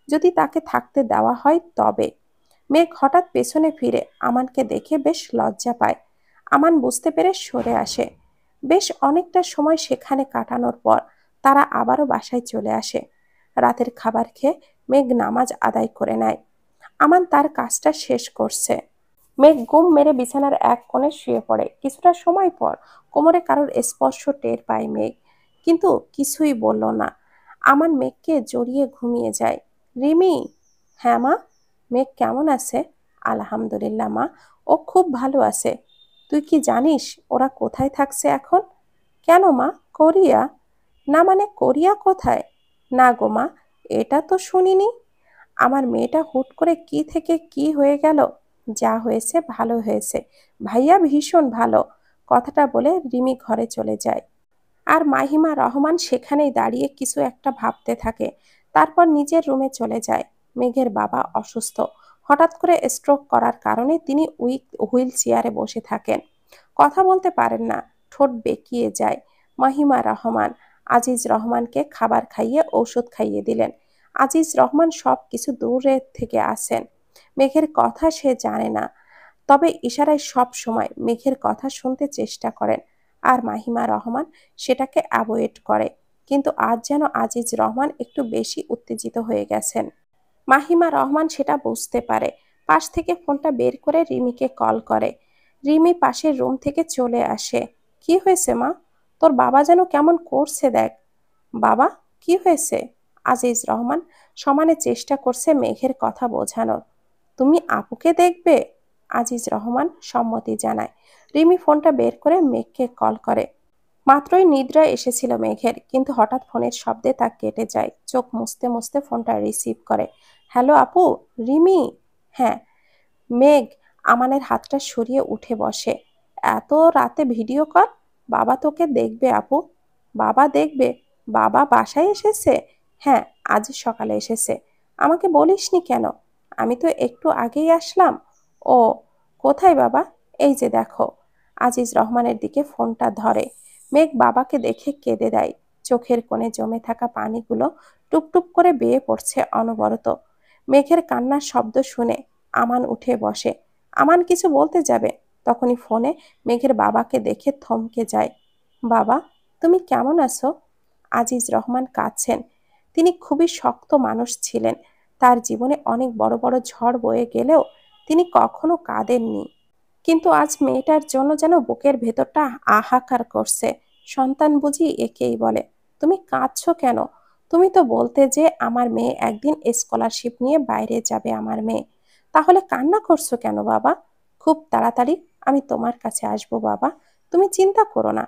S1: যদি তাকে থাকতে দেওয়া হয় তবে। মেঘ হঠাৎ পেছনে ফিরে আমানকে দেখে বেশ লজ্জা পায়। আমান বুঝতে পেরে সরে আসে। বেশ অনেকটা সময় সেখানে কাটানোর পর তারা আবারও বাসায় চলে আসে। রাতের খাবার খেয়ে মেঘ নামাজ আদায় করে নেয়। আমান তার কাজটা শেষ করছে। মেঘ ঘুম মেরে বিছানার এক কোণে শুয়ে পড়ে। কিছুটা সময় পর কোমরে কারোর স্পর্শ টের পায় মেঘ, কিন্তু কিছুই বলল না। আমান মেঘকে জড়িয়ে ঘুমিয়ে যায়। রিমি। হ্যাঁ মা। মেঘ কেমন আছে? আলহামদুলিল্লাহ মা, ও খুব ভালো আছে। তুই কি জানিস ওরা কোথায় থাকছে এখন? কেন মা, কোরিয়া? না মানে কোরিয়া কোথায়? না গো মা, এটা তো শুনিনি। আমার মেয়েটা হুট করে কি থেকে কি হয়ে গেল। যা হয়েছে ভালো হয়েছে, ভাইয়া ভীষণ ভালো। কথাটা বলে রিমি ঘরে চলে যায়। আর মাহিমা রহমান সেখানেই দাঁড়িয়ে কিছু একটা ভাবতে থাকে। তারপর নিজের রুমে চলে যায়। মেঘের বাবা অসুস্থ। হঠাৎ করে স্ট্রোক করার কারণে তিনি হুইল চেয়ারে বসে থাকেন। কথা বলতে পারেন না, ঠোঁট বেঁকিয়ে যায়। মাহিমা রহমান আজিজ রহমানকে খাবার খাইয়ে ঔষধ খাইয়ে দিলেন। আজিজ রহমান সব কিছু দূরে থেকে আসেন। মেঘের কথা সে জানে না, তবে ইশারায় সব সময় মেঘের কথা শুনতে চেষ্টা করেন। আর মাহিমা রহমান সেটাকে অ্যাভয়েড করে। কিন্তু আজ যেন আজিজ রহমান একটু বেশি উত্তেজিত হয়ে গেছেন। মাহিমা রহমান সেটা বুঝতে পারে। পাশ থেকে ফোনটা বের করে রিমিকে কল করে। রিমি পাশের রুম থেকে চলে আসে। কি হয়েছে মা? তোর বাবা যেন কেমন করছে দেখ। বাবা, কি হয়েছে? আজিজ রহমান সমানে চেষ্টা করছে মেঘের কথা বোঝানোর। তুমি আপুকে দেখবে? আজিজ রহমান সম্মতি জানায়। রিমি ফোনটা বের করে মেঘকে কল করে। মাত্রই নিদ্রা এসেছিল মেঘের, কিন্তু হঠাৎ ফোনের শব্দে তা কেটে যায়। চোখ মুছতে মুছতে ফোনটা রিসিভ করে। হ্যালো আপু। রিমি। হ্যাঁ। মেঘ আমানের হাতটা সরিয়ে উঠে বসে। এত রাতে ভিডিও কল? বাবা তোকে দেখবে আপু। বাবা দেখবে? বাবা বাসায় এসেছে? হ্যাঁ, আজ সকালে এসেছে। আমাকে বলিসনি কেন? আমি তো একটু আগেই আসলাম। ও, কোথায় বাবা? এই যে দেখো। আজিজ রহমানের দিকে ফোনটা ধরে। মেঘ বাবাকে দেখে কেঁদে দেয়। চোখের কোণে জমে থাকা পানিগুলো টুপটুপ করে বেয়ে পড়ছে অনবরত। মেঘের কান্নার শব্দ শুনে আমান উঠে বসে। আমান কিছু বলতে যাবে, তখনই ফোনে মেঘের বাবাকে দেখে থমকে যায়। বাবা, তুমি কেমন আছো? আজিজ রহমান কাঁদছেন। তিনি খুবই শক্ত মানুষ ছিলেন। তার জীবনে অনেক বড় বড় ঝড় বয়ে গেলেও তিনি কখনো কাঁদেননি। কিন্তু আজ মেয়েটার জন্য যেন বুকের ভেতরটা হাহাকার করছে। সন্তান বুঝি একেই বলে। তুমি কাঁদছো কেন? তুমি তো বলতে যে আমার মেয়ে একদিন স্কলারশিপ নিয়ে বাইরে যাবে আমার মেয়ে। তাহলে কান্না করছো কেন বাবা? খুব তাড়াতাড়ি আমি তোমার কাছে আসবো বাবা, তুমি চিন্তা করো না।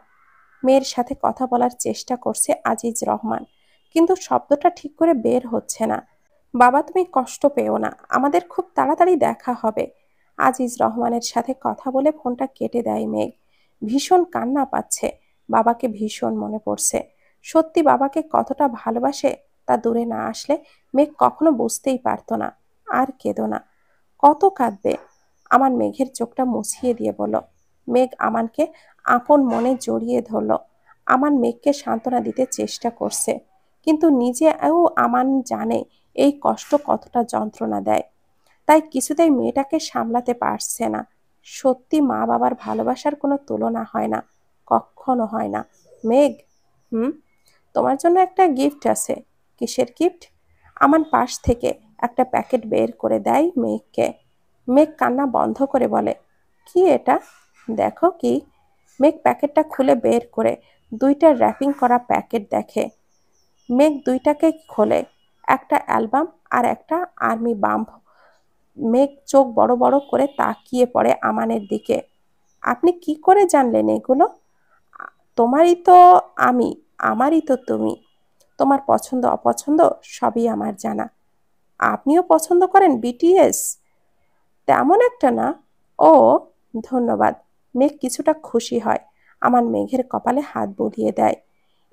S1: মেয়ের সাথে কথা বলার চেষ্টা করছে আজিজ রহমান, কিন্তু শব্দটা ঠিক করে বের হচ্ছে না। বাবা, তুমি কষ্ট পেও না, আমাদের খুব তাড়াতাড়ি দেখা হবে। আজিজ রহমানের সাথে কথা বলে ফোনটা কেটে দেয় মেঘ। ভীষণ কান্না পাচ্ছে। বাবাকে ভীষণ মনে পড়ছে। সত্যি বাবাকে কতটা ভালোবাসে তা দূরে না আসলে মেঘ কখনো বুঝতেই পারতো না। আর কেঁদো না। কত কাঁদবে? আমান মেঘের চোখটা মুছিয়ে দিয়ে বলল। মেঘ আমানকে আপন মনে জড়িয়ে ধরল। আমান মেঘকে সান্ত্বনা দিতে চেষ্টা করছে, কিন্তু নিজেও আমান জানে এই কষ্ট কতটা যন্ত্রণা দেয়। তাই কিছুতেই মেয়েটাকে সামলাতে পারছে না। সত্যি মা বাবার ভালোবাসার কোনো তুলনা হয় না, কখনো হয় না। মেঘ, হুম, তোমার জন্য একটা গিফট আছে। কিসের গিফট? আমান পাশ থেকে একটা প্যাকেট বের করে দেয় মেঘকে। মেঘ কান্না বন্ধ করে বলে, কি এটা? দেখো কি। মেঘ প্যাকেটটা খুলে বের করে দুইটা র্যাপিং করা প্যাকেট দেখে। মেঘ দুইটাকে খোলে। একটা অ্যালবাম আর একটা আর্মি বাম্প। মেঘ চোখ বড় বড় করে তাকিয়ে পড়ে আমানের দিকে। আপনি কি করে জানলেন এগুলো? তোমারই তো আমি, আমারই তো তুমি। তোমার পছন্দ অপছন্দ সবই আমার জানা। আপনিও পছন্দ করেন বিটিএস? তেমন একটা না। ও, ধন্যবাদ। মেঘ কিছুটা খুশি হয়। আমার মেঘের কপালে হাত বুলিয়ে দেয়।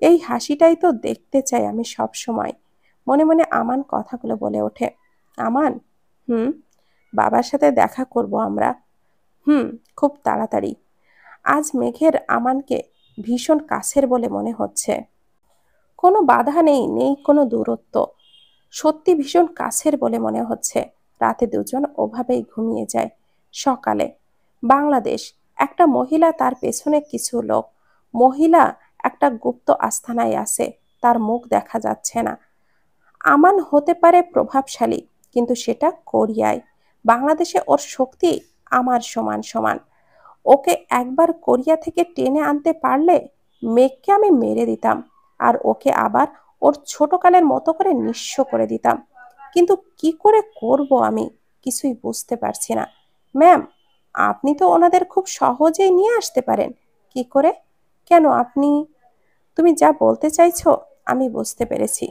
S1: এই হাসিটাই তো দেখতে চাই আমি সব সময়। মনে মনে আমান কথাগুলো বলে ওঠে। আমান, হুম, বাবার সাথে দেখা করব আমরা। হুম, খুব তাড়াতাড়ি। আজ মেঘের আমানকে ভীষণ কাছের বলে মনে হচ্ছে। কোনো বাধা নেই, নেই কোনো দূরত্ব। সত্যি ভীষণ কাছের বলে মনে হচ্ছে। রাতে দুজন ওভাবেই ঘুমিয়ে যায়। সকালে বাংলাদেশ, একটা মহিলা তার পেছনে কিছু লোক। মহিলা একটা গুপ্ত আস্তানায় আছে, তার মুখ দেখা যাচ্ছে না। আমান হতে পারে প্রভাবশালী, কিন্তু সেটা কোরিয়ায়। বাংলাদেশে ওর শক্তি আমার সমান সমান। ওকে একবার কোরিয়া থেকে টেনে আনতে পারলে মেঘকে আমি মেরে দিতাম, আর ওকে আবার ওর ছোটকালের মতো করে নিঃস্ব করে দিতাম। কিন্তু কি করে করব আমি কিছুই বুঝতে পারছি না। ম্যাম, আপনি তো ওনাদের খুব সহজেই নিয়ে আসতে পারেন। কি করে? কেন আপনি? তুমি যা বলতে চাইছো আমি বুঝতে পেরেছি,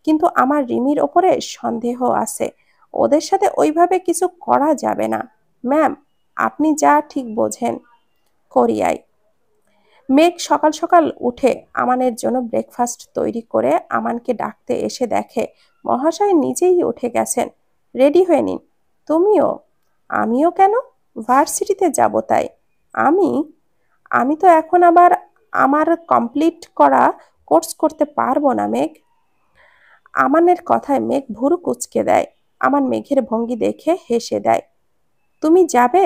S1: কিন্তু আমার রিমির ওপরে সন্দেহ আছে। ওদের সাথে ওইভাবে কিছু করা যাবে না। ম্যাম, আপনি যা ঠিক বোঝেন। কোরিয়ায় মেঘ সকাল সকাল উঠে আমানের জন্য ব্রেকফাস্ট তৈরি করে আমানকে ডাকতে এসে দেখে মহাশয় নিজেই উঠে গেছেন। রেডি হয়ে নিন। তুমিও? আমিও কেন? ভার্সিটিতে যাব তাই। আমি আমি তো এখন আবার আমার কমপ্লিট করা কোর্স করতে পারবো না মেঘ। আমানের কথায় মেঘ ভুরু কুঁচকে দেয়। আমান মেঘের ভঙ্গি দেখে হেসে দেয়। তুমি যাবে?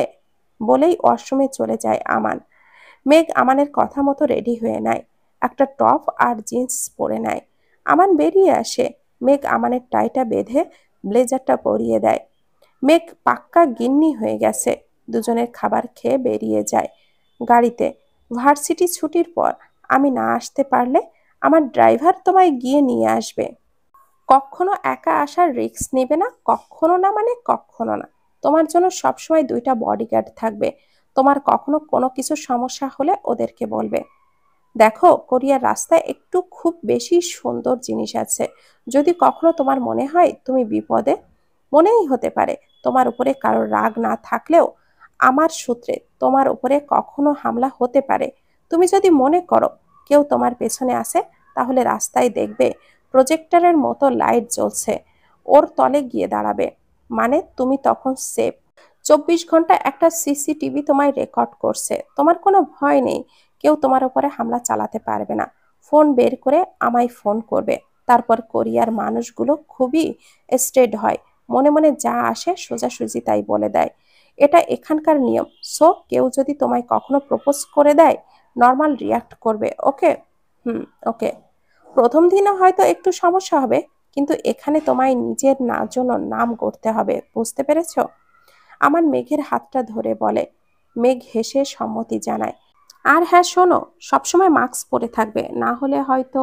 S1: বলেই ওয়াশরুমে চলে যায় আমান। মেঘ আমানের কথা মতো রেডি হয়ে নেয়। একটা টপ আর জিন্স পরে নেয়। আমান বেরিয়ে আসে। মেঘ আমানের টাইটা বেঁধে ব্লেজারটা পরিয়ে দেয়। মেঘ পাক্কা গিন্নি হয়ে গেছে। দুজনের খাবার খেয়ে বেরিয়ে যায়। গাড়িতে ভার্সিটি ছুটির পর আমি না আসতে পারলে আমার ড্রাইভার তোমায় গিয়ে নিয়ে আসবে। কখনো একা আসার রিস্ক নেবে না, কখনো না, মানে কখনো না। তোমার জন্য সবসময় দুইটা বডিগার্ড থাকবে। তোমার কখনো কোনো কিছু সমস্যা হলে ওদেরকে বলবে। দেখো, কোরিয়ার রাস্তায় একটু খুব বেশি সুন্দর জিনিস আছে। যদি কখনো তোমার মনে হয় তুমি বিপদে, মনেই হতে পারে তোমার উপরে কারোর রাগ না থাকলেও আমার সূত্রে তোমার উপরে কখনো হামলা হতে পারে। তুমি যদি মনে করো কেউ তোমার পেছনে আছে, তাহলে রাস্তায় দেখবে প্রজেক্টরের মতো লাইট জ্বলছে। ওর তলে গিয়ে দাঁড়াবে, মানে তুমি তখন সেফ। 24 ঘন্টা একটা সিসিটিভি তোমায় রেকর্ড করছে। তোমার কোনো ভয় নেই, কেউ তোমার উপরে হামলা চালাতে পারবে না। ফোন বের করে আমায় ফোন করবে। তারপর কোরিয়ার মানুষগুলো খুবই স্ট্রেট হয়, মনে মনে যা আসে সোজাসুজি তাই বলে দেয়। এটা এখানকার নিয়ম। সো কেউ যদি তোমায় কখনো প্রপোজ করে দেয়, নর্মাল রিয়াক্ট করবে। ওকে? হুম, ওকে। প্রথম দিনে হয়তো একটু সমস্যা হবে, কিন্তু এখানে তোমায় নিজের জন্য নাম গড়তে হবে। বুঝতে পেরেছো? আমার মেঘের হাতটা ধরে বলে। মেঘ হেসে সম্মতি জানায়। আর হ্যাঁ শোনো, সবসময় মাস্ক পরে থাকবে, না হলে হয়তো।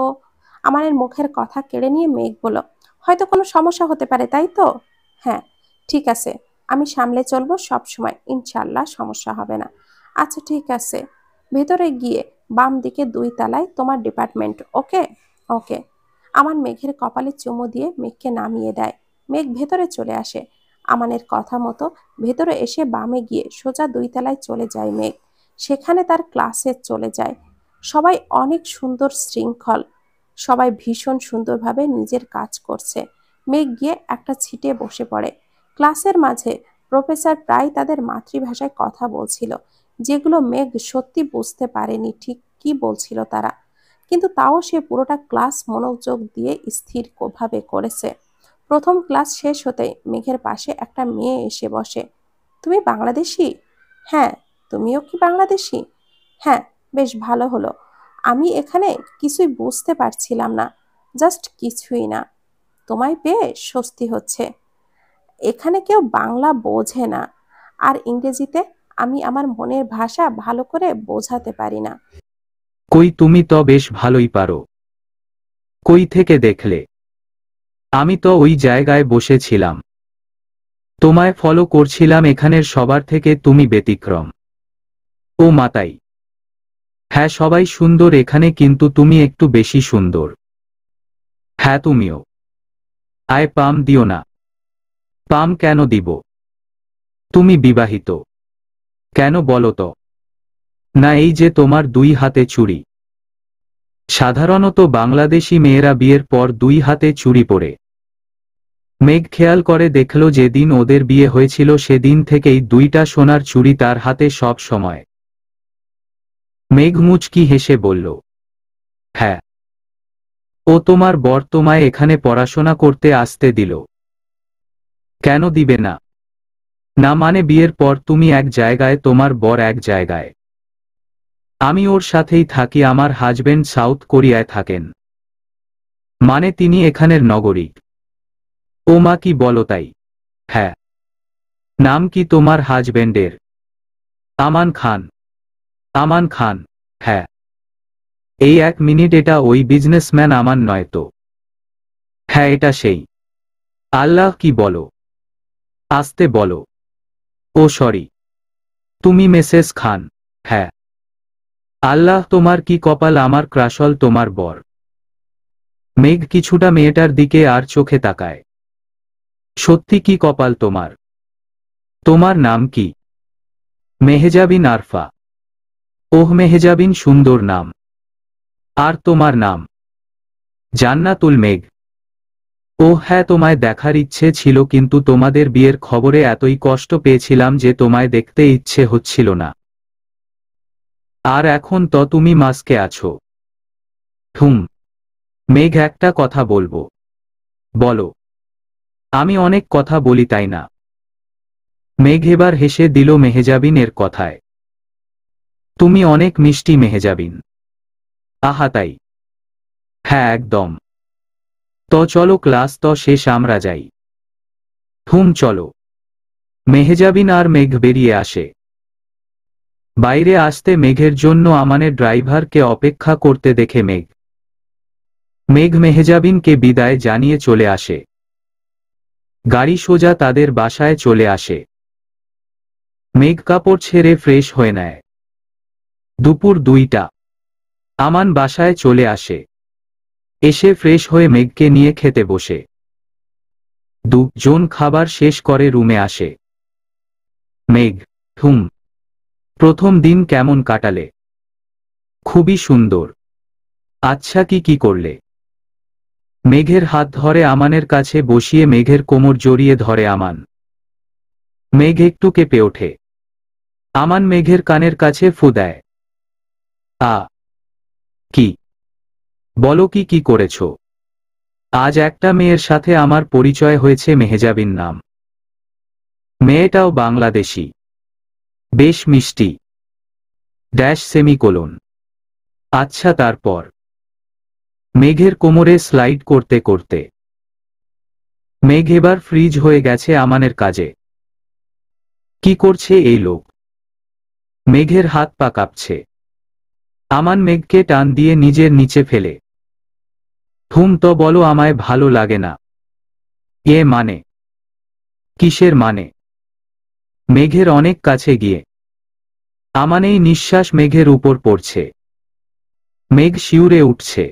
S1: আমানের মুখের কথা কেড়ে নিয়ে মেঘ বলল, হয়তো কোনো সমস্যা হতে পারে, তাই তো? হ্যাঁ, ঠিক আছে, আমি সামলে চলবো সব সময়, ইনশাল্লাহ সমস্যা হবে না। আচ্ছা ঠিক আছে, ভেতরে গিয়ে বাম দিকে 2 তলায় তোমার ডিপার্টমেন্ট। ওকে? ওকে। আমার মেঘের কপালে চুমু দিয়ে মেঘকে নামিয়ে দেয়। মেঘ ভেতরে চলে আসে। আমানের কথা মতো ভেতরে এসে বামে গিয়ে সোজা 2 তলায় চলে যায় মেঘ। সেখানে তার ক্লাসে চলে যায়। সবাই অনেক সুন্দর শৃঙ্খল, সবাই ভীষণ সুন্দরভাবে নিজের কাজ করছে। মেঘ গিয়ে একটা ছিটে বসে পড়ে। ক্লাসের মাঝে প্রফেসর প্রায় তাদের মাতৃভাষায় কথা বলছিল, যেগুলো মেঘ সত্যি বুঝতে পারেনি ঠিক কি বলছিল তারা, কিন্তু তাও সে পুরোটা ক্লাস মনোযোগ দিয়ে স্থির ভাবে করেছে। প্রথম ক্লাস শেষ হতেই মেঘের পাশে একটা মেয়ে এসে বসে। তুমি বাংলাদেশি? হ্যাঁ। তুমিও কি বাংলাদেশি? হ্যাঁ। বেশ ভালো হলো। আমি এখানে কিছুই বুঝতে পারছিলাম না, জাস্ট কিছুই না। তোমায় পেয়ে স্বস্তি হচ্ছে। এখানে কেউ বাংলা বোঝে না, আর ইংরেজিতে আমি আমার মনের ভাষা ভালো করে বোঝাতে পারি না।
S2: কই, তুমি তো বেশ ভালোই পারো। কই থেকে দেখলে? আমি তো ওই জায়গায় বসেছিলাম, তোমায় ফলো করছিলাম, এখানের সবার থেকে তুমি ব্যতিক্রম। ও মাতাই। হ্যাঁ, সবাই সুন্দর এখানে, কিন্তু তুমি একটু বেশি সুন্দর। হ্যাঁ, তুমিও। আয়, পাম দিও না। পাম কেন দিব? তুমি বিবাহিত? কেন বলো তো? না, এই যে তোমার 2 হাতে চুড়ি। সাধারণত বাংলাদেশি মেয়েরা বিয়ের পর 2 হাতে চুড়ি পরে। মেঘ খেয়াল করে দেখল যেদিন ওদের বিয়ে হয়েছিল সেদিন থেকেই 2টা সোনার চুড়ি তার হাতে সব সময়। মেঘ মুচকি হেসে বলল, হ্যাঁ। ও তোমার বর তোমায় এখানে পড়াশোনা করতে আসতে দিল? কেন দিবে না? না মানে বিয়ের পর তুমি এক জায়গায়, তোমার বর এক জায়গায়। আমি ওর সাথেই থাকি, আমার হাজবেন্ড সাউথ কোরিয়ায় থাকেন। মানে তিনি এখানের নাগরিক। ও মা, কি বলো তাই? হ্যাঁ। নাম কি তোমার হাজবেন্ডের? আমান খান। আমান খান? হ্যাঁ। এই 1 মিনিট, এটা ওই বিজনেসম্যান আমান নয় তো? হ্যাঁ, এটা সেই। আল্লাহ, কি বলো? আসতে বলো। ও সরি, তুমি মেসেস খান? হ্যাঁ। আল্লাহ, তোমার কি কপাল, আমার ক্রাশল তোমার বর। মেঘ কিছুটা মেয়েটার দিকে আর চোখে তাকায়। সত্যি কি কপাল তোমার? তোমার নাম কি? মেহজাবিন আরফা। ওহ, মেহজাবিন সুন্দর নাম। আর তোমার নাম? জান্নাতুল মেঘ। ওহ হ্যাঁ, তোমায় দেখার ইচ্ছে ছিল, কিন্তু তোমাদের বিয়ের খবরে এতই কষ্ট পেয়েছিলাম যে তোমায় দেখতে ইচ্ছে হচ্ছিল না। আর এখন তো তুমি মাস্কে আছো। হুম। মেঘ, একটা কথা বলবো? বলো। আমি অনেক কথা বলি, তাই না? মেঘ এবার হেসে দিল মেহজাবিন এর কথায়। তুমি অনেক মিষ্টি মেহজাবিন। আহা, তাই? হ্যাঁ, একদম। তো চলো, ক্লাস তো শেষ, আমরা যাই। হুম, চলো। মেহজাবিন আর মেঘ বেরিয়ে আসে। বাইরে আসতে মেঘের জন্য আমানের ড্রাইভারকে অপেক্ষা করতে দেখে মেঘ মেহজাবিনকে বিদায় জানিয়ে চলে আসে। গাড়ি সোজা তাদের বাসায় চলে আসে। মেঘ কাপড় ছেড়ে ফ্রেশ হয়ে নেয়। দুপুর 2টা। আমান বাসায় চলে আসে। এসে ফ্রেশ হয়ে মেঘকে নিয়ে খেতে বসে। 2জন খাবার শেষ করে রুমে আসে। মেঘ, হুম। প্রথম দিন কেমন কাটালে? খুবই সুন্দর। আচ্ছা, কি কি করলে? মেঘের হাত ধরে আমানের কাছে বসিয়ে মেঘের কোমর জড়িয়ে ধরে আমান। মেঘ একটু কেঁপে ওঠে। আমান মেঘের কানের কাছে ফু দেয়। আ কি? বলো কি করেছ? আজ একটা মেয়ের সাথে আমার পরিচয় হয়েছে, মেহেজাবিন নাম। মেয়েটাও বাংলাদেশি, বেশ মিষ্টি। সেমিকোলন। আচ্ছা, তারপর? মেঘের কোমরে স্লাইড করতে করতে মেঘ এবার ফ্রিজ হয়ে গেছে আমানের কাজে। কি করছে এই লোক? মেঘের হাত পা কাঁপছে। আমান মেঘকে টান দিয়ে নিজের নিচে ফেলে। তো বলো আমায় ভালো লাগে না। এ মানে? কিসের মানে? মেঘের অনেক কাছে গিয়ে আমান এই নিঃশ্বাস মেঘের উপর পড়ছে। মেঘ শিউরে উঠছে।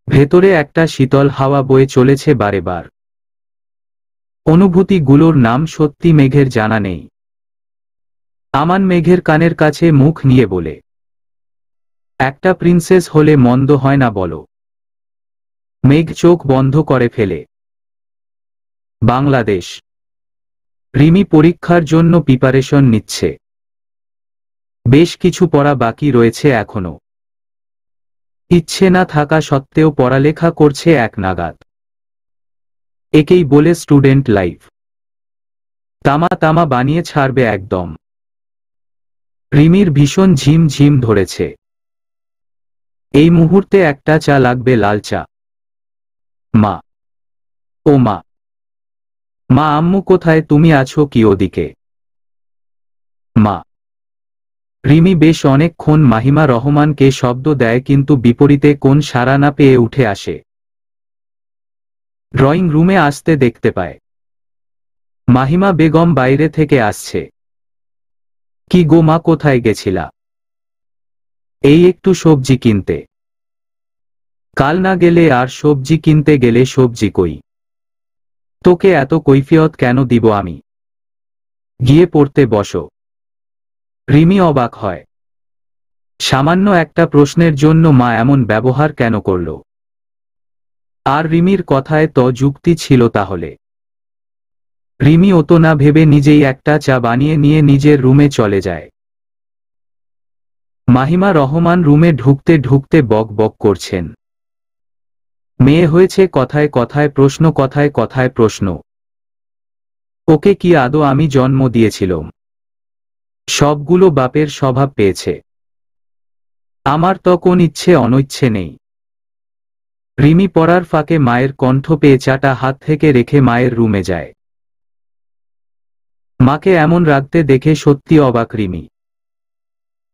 S2: ভেতরে একটা শীতল হাওয়া বয়ে চলেছে বারে বার। অনুভূতিগুলোর নাম সত্যি মেঘের জানা নেই। আমান মেঘের কানের কাছে মুখ নিয়ে বলে, একটা প্রিন্সেস হলে মন্দ হয় না বলো? মেঘ চোখ বন্ধ করে ফেলে। বাংলাদেশ। রিমি পরীক্ষার জন্য প্রিপারেশন নিচ্ছে। বেশ কিছু পড়া বাকি রয়েছে এখনো। ইচ্ছে না থাকা সত্ত্বেও পড়ালেখা করছে এক নাগাদ। একেই বলে স্টুডেন্ট লাইফ। তামা তামা বানিয়ে ছাড়বে একদম। রিমির ভীষণ ঝিম ঝিম ধরেছে। এই মুহূর্তে একটা চা লাগবে, লাল চা। মা, ও মা, মা, আম্মু কোথায়? তুমি আছো কি ওদিকে? মা। রিমি বেশ অনেকক্ষণ মাহিমা রহমানকে শব্দ দেয়, কিন্তু বিপরীতে কোন সাড়া না পেয়ে উঠে আসে। ড্রয়িং রুমে আসতে দেখতে পায় মাহিমা বেগম বাইরে থেকে আসছে। কি গো মা, কোথায় গেছিলা? এই একটু সবজি কিনতে। কাল না গেলে আর? সবজি কিনতে গেলে সবজি কই? তোকে এত কৈফিয়ত কেন দিব আমি? গিয়ে পড়তে বসো। রিমি অবাক হয়। সামান্য একটা প্রশ্নের জন্য মা এমন ব্যবহার কেন করল? আর রিমির কথায় তো যুক্তি ছিল তাহলে। রিমি অত না ভেবে নিজেই একটা চা বানিয়ে নিয়ে নিজের রুমে চলে যায়। মাহিমা রহমান রুমে ঢুকতে ঢুকতে বক বক করছেন। মেয়ে হয়েছে কথায় কথায় প্রশ্ন, কথায় কথায় প্রশ্ন। ওকে কি আদৌ আমি জন্ম দিয়েছিলাম? সবগুলো বাপের স্বভাব পেয়েছে। আমার তো কোন ইচ্ছে অনইচ্ছে নেই। রিমি পড়ার ফাঁকে মায়ের কণ্ঠ পেয়ে চাটা হাত থেকে রেখে মায়ের রুমে যায়। মাকে এমন রাগতে দেখে সত্যি অবাক রিমি।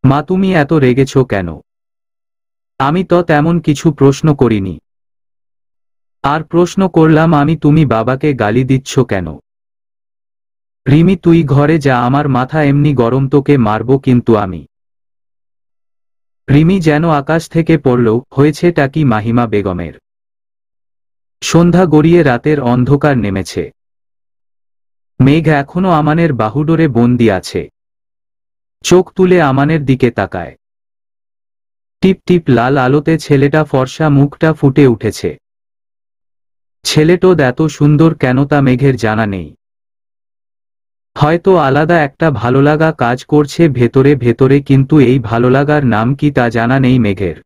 S2: মা, তুমি এত রেগেছ কেন? আমি তো তেমন কিছু প্রশ্ন করিনি। আর প্রশ্ন করলাম আমি, তুমি বাবাকে গালি দিচ্ছ কেন? রিমি, তুই ঘরে যা, আমার মাথা এমনি গরম, তোকে মারব কিন্তু আমি। রিমি যেন আকাশ থেকে পড়ল। হয়েছেটা কি মাহিমা বেগমের? সন্ধ্যা গড়িয়ে রাতের অন্ধকার নেমেছে। মেঘ এখনো আমানের বাহুডোরে বন্দি আছে। চোখ তুলে আমানের দিকে তাকায়। টিপ টিপ লাল আলোতে ছেলেটা ফর্সা মুখটা ফুটে উঠেছে। ছেলেটো এত সুন্দর কেন তা মেঘের জানা নেই। হয়তো আলাদা একটা ভালোলাগা কাজ করছে ভেতরে ভেতরে, কিন্তু এই ভালোলাগার নাম কি তা জানা নেই মেঘের।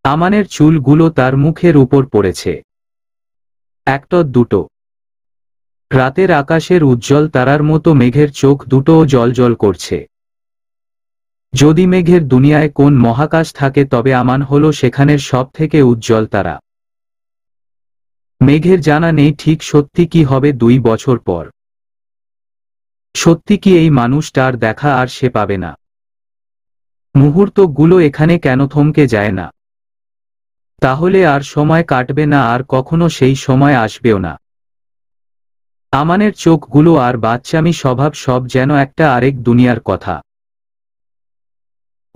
S2: আমানের চুলগুলো তার মুখের উপর পড়েছে। একটা দুটো। রাতের আকাশের উজ্জ্বল তারার মতো মেঘের চোখ দুটোও জলজল করছে। যদি মেঘের দুনিয়ায় কোন মহাকাশ থাকে তবে আমান হলো সেখানের সব থেকে উজ্জ্বল তারা। মেঘের জানা নেই ঠিক সত্যি কি হবে 2 বছর পর। সত্যি কি এই মানুষটার দেখা আর সে পাবে না? মুহূর্তগুলো এখানে কেন থমকে যায় না? তাহলে আর সময় কাটবে না, আর কখনো সেই সময় আসবেও না। আমানের চোখগুলো আর বাচ্চামি স্বভাব সব যেন একটা আরেক দুনিয়ার কথা।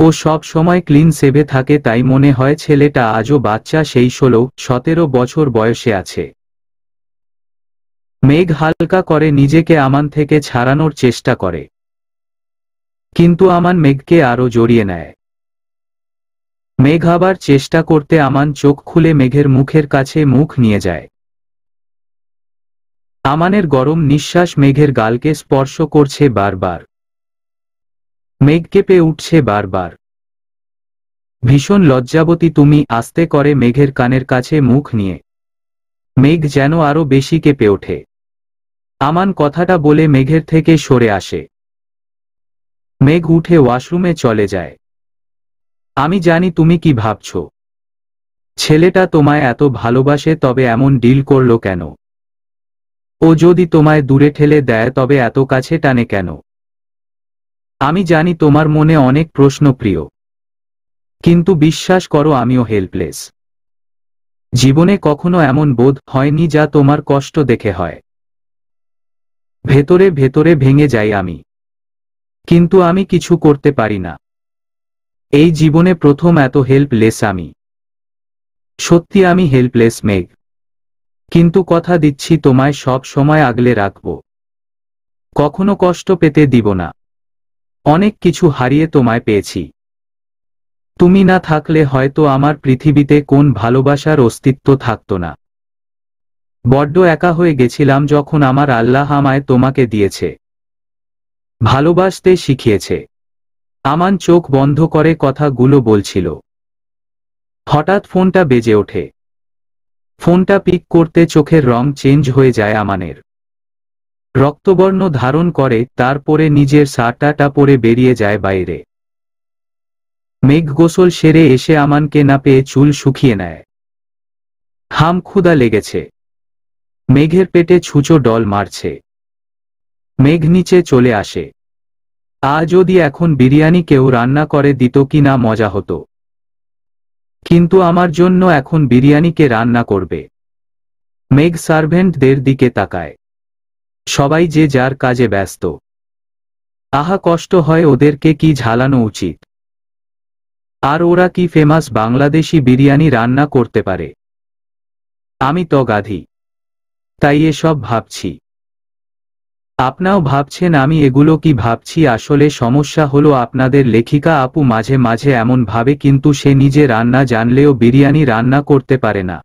S2: ও সব সময় ক্লিন সেভে থাকে, তাই মনে হয় ছেলেটা আজও বাচ্চা, সেই 16-17 বছর বয়সে আছে। মেঘ হালকা করে নিজেকে আমান থেকে ছাড়ানোর চেষ্টা করে, কিন্তু আমান মেঘকে আরো জড়িয়ে নেয়। মেঘ আবার চেষ্টা করতে আমান চোখ খুলে মেঘের মুখের কাছে মুখ নিয়ে যায়। আমানের গরম নিঃশ্বাস মেঘের গালকে স্পর্শ করছে বারবার। মেঘ কেঁপে উঠছে বারবার। ভীষণ লজ্জাবতী তুমি, আস্তে করে মেঘের কানের কাছে মুখ নিয়ে। মেঘ যেন আরো বেশি কেঁপে ওঠে। আমান কথাটা বলে মেঘের থেকে সরে আসে। মেঘ উঠে ওয়াশরুমে চলে যায়। আমি জানি তুমি কি ভাবছ। ছেলেটা তোমায় এত ভালোবাসে তবে এমন ডিল করলো কেন? ও যদি তোমায় দূরে ঠেলে দেয় তবে এত কাছে টানে কেন? আমি জানি তোমার মনে অনেক প্রশ্ন প্রিয়, কিন্তু বিশ্বাস করো আমিও হেল্পলেস। জীবনে কখনো এমন বোধ হয়নি যা তোমার কষ্ট দেখে হয়। ভেতরে ভেতরে ভেঙে যাই আমি, কিন্তু আমি কিছু করতে পারি না। এই জীবনে প্রথম এত হেল্পলেস আমি। সত্যি আমি হেল্পলেস মেঘ, কিন্তু কথা দিচ্ছি তোমায় সব সময় আগলে রাখব। কখনো কষ্ট পেতে দিব না। অনেক কিছু হারিয়ে তোমায় পেয়েছি। তুমি না থাকলে হয়তো আমার পৃথিবীতে কোন ভালোবাসার অস্তিত্ব থাকতো না। বড্ড একা হয়ে গেছিলাম যখন আমার আল্লাহ আমায় তোমাকে দিয়েছে, ভালোবাসতে শিখিয়েছে। আমান চোখ বন্ধ করে কথাগুলো বলছিল। হঠাৎ ফোনটা বেজে ওঠে। ফোনটা পিক করতে চোখের রং চেঞ্জ হয়ে যায় আমানের। রক্তবর্ণ ধারণ করে, তারপরে নিজের শার্টটা পরে বেরিয়ে যায় বাইরে। মেঘ গোসল সেরে এসে আমানকে না পেয়ে চুল শুকিয়ে নেয়। হাম ক্ষুধা লেগেছে। মেঘের পেটে ছুঁচো ডল মারছে। মেঘ নিচে চলে আসে। যদি এখন বিরিয়ানি কেউ রান্না করে দিত কি না মজা হতো। কিন্তু আমার জন্য এখন বিরিয়ানি কে রান্না করবে? মেঘ সার্ভেন্টদের দিকে তাকায়। সবাই যে যার কাজে ব্যস্ত। আহা, কষ্ট হয় ওদেরকে কি ঝালানো উচিত। আর ওরা কি ফেমাস বাংলাদেশি বিরিয়ানি রান্না করতে পারে? আমি তো গাধি, তাই এসব ভাবছি। আপনাও ভাবছেন আমি এগুলো কি ভাবছি? আসলে সমস্যা হলো আপনাদের লেখিকা আপু মাঝে মাঝে এমন ভাবে, কিন্তু সে নিজে রান্না জানলেও বিরিয়ানি রান্না করতে পারে না।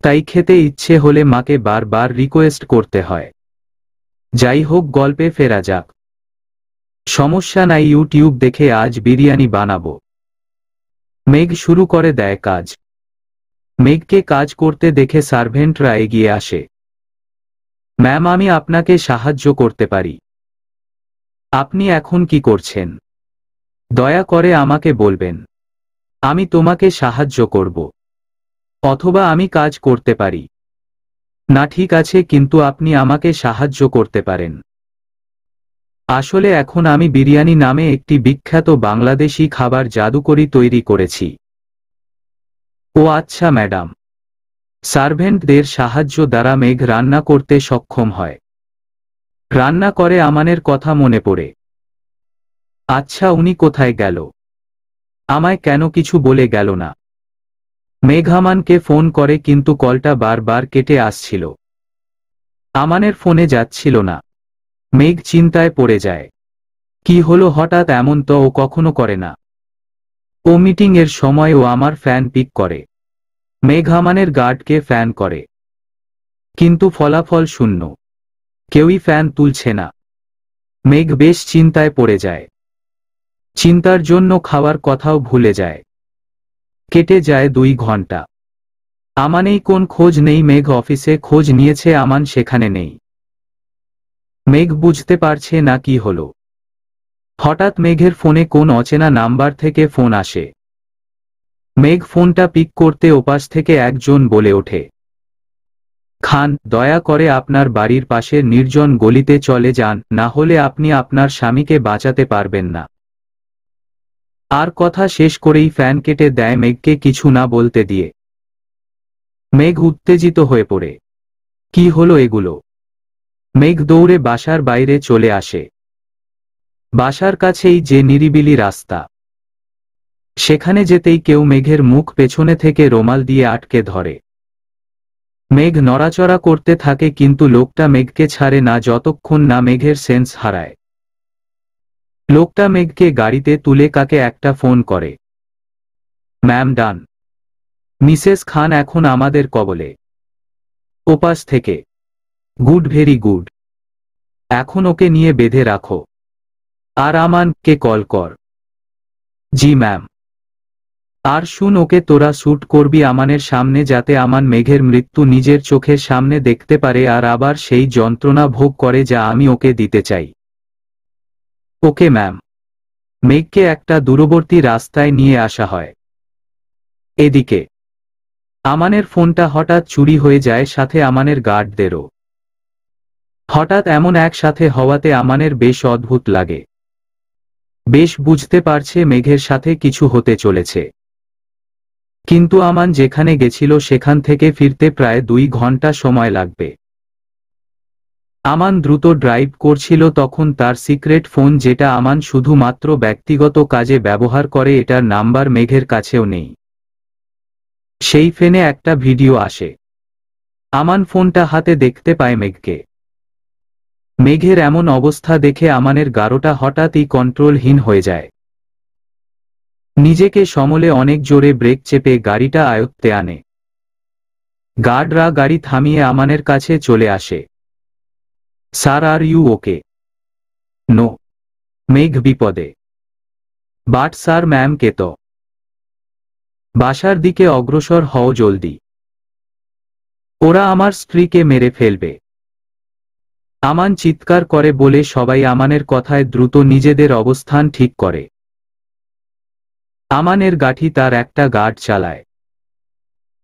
S2: তাই খেতে ইচ্ছে হলে মাকে বারবার রিকোয়েস্ট করতে হয়। যাই হোক, গল্পে ফেরা যাক। সমস্যা নাই, ইউটিউব দেখে আজ বিরিয়ানি বানাবো। মেঘ শুরু করে দেয় কাজ। মেঘকে কাজ করতে দেখে সার্ভেন্টরা এগিয়ে আসে। ম্যাম, আমি আপনাকে সাহায্য করতে পারি। আপনি এখন কি করছেন? দয়া করে আমাকে বলবেন, আমি তোমাকে সাহায্য করব। অথবা আমি কাজ করতে পারি না, ঠিক আছে, কিন্তু আপনি আমাকে সাহায্য করতে পারেন। আসলে এখন আমি বিরিয়ানি নামে একটি বিখ্যাত বাংলাদেশি খাবার জাদুকরি তৈরি করেছি। ও আচ্ছা ম্যাডাম। সার্ভেন্টদের সাহায্য দ্বারা মেঘ রান্না করতে সক্ষম হয়। রান্না করে আমানের কথা মনে পড়ে। আচ্ছা, উনি কোথায় গেল? আমায় কেন কিছু বলে গেল না? মেঘ আমানকে ফোন করে, কিন্তু কলটা বারবার কেটে আসছিল। আমানের ফোনে যাচ্ছিল না। মেঘ চিন্তায় পড়ে যায়। কি হলো হঠাৎ? এমন তো ও কখনো করে না। ও মিটিং এর সময় ও আমার ফ্যান পিক করে। মেঘ আমানের গার্ডকে ফ্যান করে, কিন্তু ফলাফল শূন্য। কেউই ফ্যান তুলছে না। মেঘ বেশ চিন্তায় পড়ে যায়। চিন্তার জন্য খাওয়ার কথাও ভুলে যায়। কেটে যায় 2 ঘন্টা। আমানেই কোন খোঁজ নেই। মেঘ অফিসে খোঁজ নিয়েছে, আমান সেখানে নেই। মেঘ বুঝতে পারছে না কি হলো। হঠাৎ মেঘের ফোনে কোন অচেনা নাম্বার থেকে ফোন আসে। মেঘ ফোনটা পিক করতে ওপাশ থেকে একজন বলে ওঠে, খান, দয়া করে আপনার বাড়ির পাশের নির্জন গলিতে চলে যান, না হলে আপনি আপনার স্বামীকে বাঁচাতে পারবেন না। আর কথা শেষ করেই ফ্যান কেটে দেয় মেঘকে কিছু না বলতে দিয়ে। মেঘ উত্তেজিত হয়ে পড়ে। কি হলো এগুলো? মেঘ দৌড়ে বাসার বাইরে চলে আসে। বাসার কাছেই যে নিরিবিলি রাস্তা। সেখানে যেতেই কেউ মেঘের মুখ পেছনে থেকে রুমাল দিয়ে আটকে ধরে। মেঘ নড়াচড়া করতে থাকে, কিন্তু লোকটা মেঘকে ছাড়ে না যতক্ষণ না মেঘের সেন্স হারায়। লোকটা মেঘকে গাড়িতে তুলে কাকে একটা ফোন করে। ম্যাম ডান। মিসেস খান এখন আমাদের কবলে। ওপাশ থেকে, গুড ভেরি গুড। এখন ওকে নিয়ে বেঁধে রাখো। আর আমানকে কল কর। জি ম্যাম। আর শুন, ওকে তোরা শ্যুট করবি আমানের সামনে, যাতে আমান মেঘের মৃত্যু নিজের চোখের সামনে দেখতে পারে আর আবার সেই যন্ত্রণা ভোগ করে যা আমি ওকে দিতে চাই। Okay ma'am. মেঘকে একটা দূরবর্তী রাস্তায় নিয়ে আসা হয়। এদিকে আমানের ফোনটা হঠাৎ চুরি হয়ে যায়, সাথে আমানের গার্ডদেরও। হঠাৎ এমন একসাথে হওয়াতে আমানের বেশ অদ্ভুত লাগে। বেশ বুঝতে পারছে মেঘের সাথে কিছু হতে চলেছে। কিন্তু আমান যেখানে গেছিল সেখান থেকে ফিরতে প্রায় 2 ঘন্টা সময় লাগবে। আমান দ্রুত ড্রাইভ করছিল তখন তার সিক্রেট ফোন, যেটা আমান শুধুমাত্র ব্যক্তিগত কাজে ব্যবহার করে, এটার নাম্বার মেঘের কাছেও নেই। সেই ফোনে একটা ভিডিও আসে। আমান ফোনটা হাতে দেখতে পায় মেঘকে। মেঘের এমন অবস্থা দেখে আমানের গাড়োটা হঠাৎই কন্ট্রোলহীন হয়ে যায়। নিজেকে সমলে অনেক জোরে ব্রেক চেপে গাড়িটা আয়ত্তে আনে। গার্ডরা গাড়ি থামিয়ে আমানের কাছে চলে আসে। Sir, are you okay? No. Megh বিপদে। বাট স্যার, ম্যামকে তো। বাসার দিকে অগ্রসর হও জলদি। ওরা আমার স্ত্রীকে মেরে ফেলবে। আমান চিৎকার করে বলে সবাই আমানের কথায় দ্রুত নিজেদের অবস্থান ঠিক করে। আমানের গাঠি তার একটা গার্ড চালায়।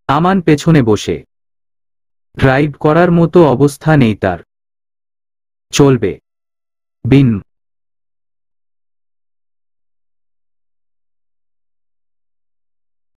S2: আমান পেছনে বসে। ড্রাইভ করার মতো অবস্থা নেই তার। চলবে। বিন।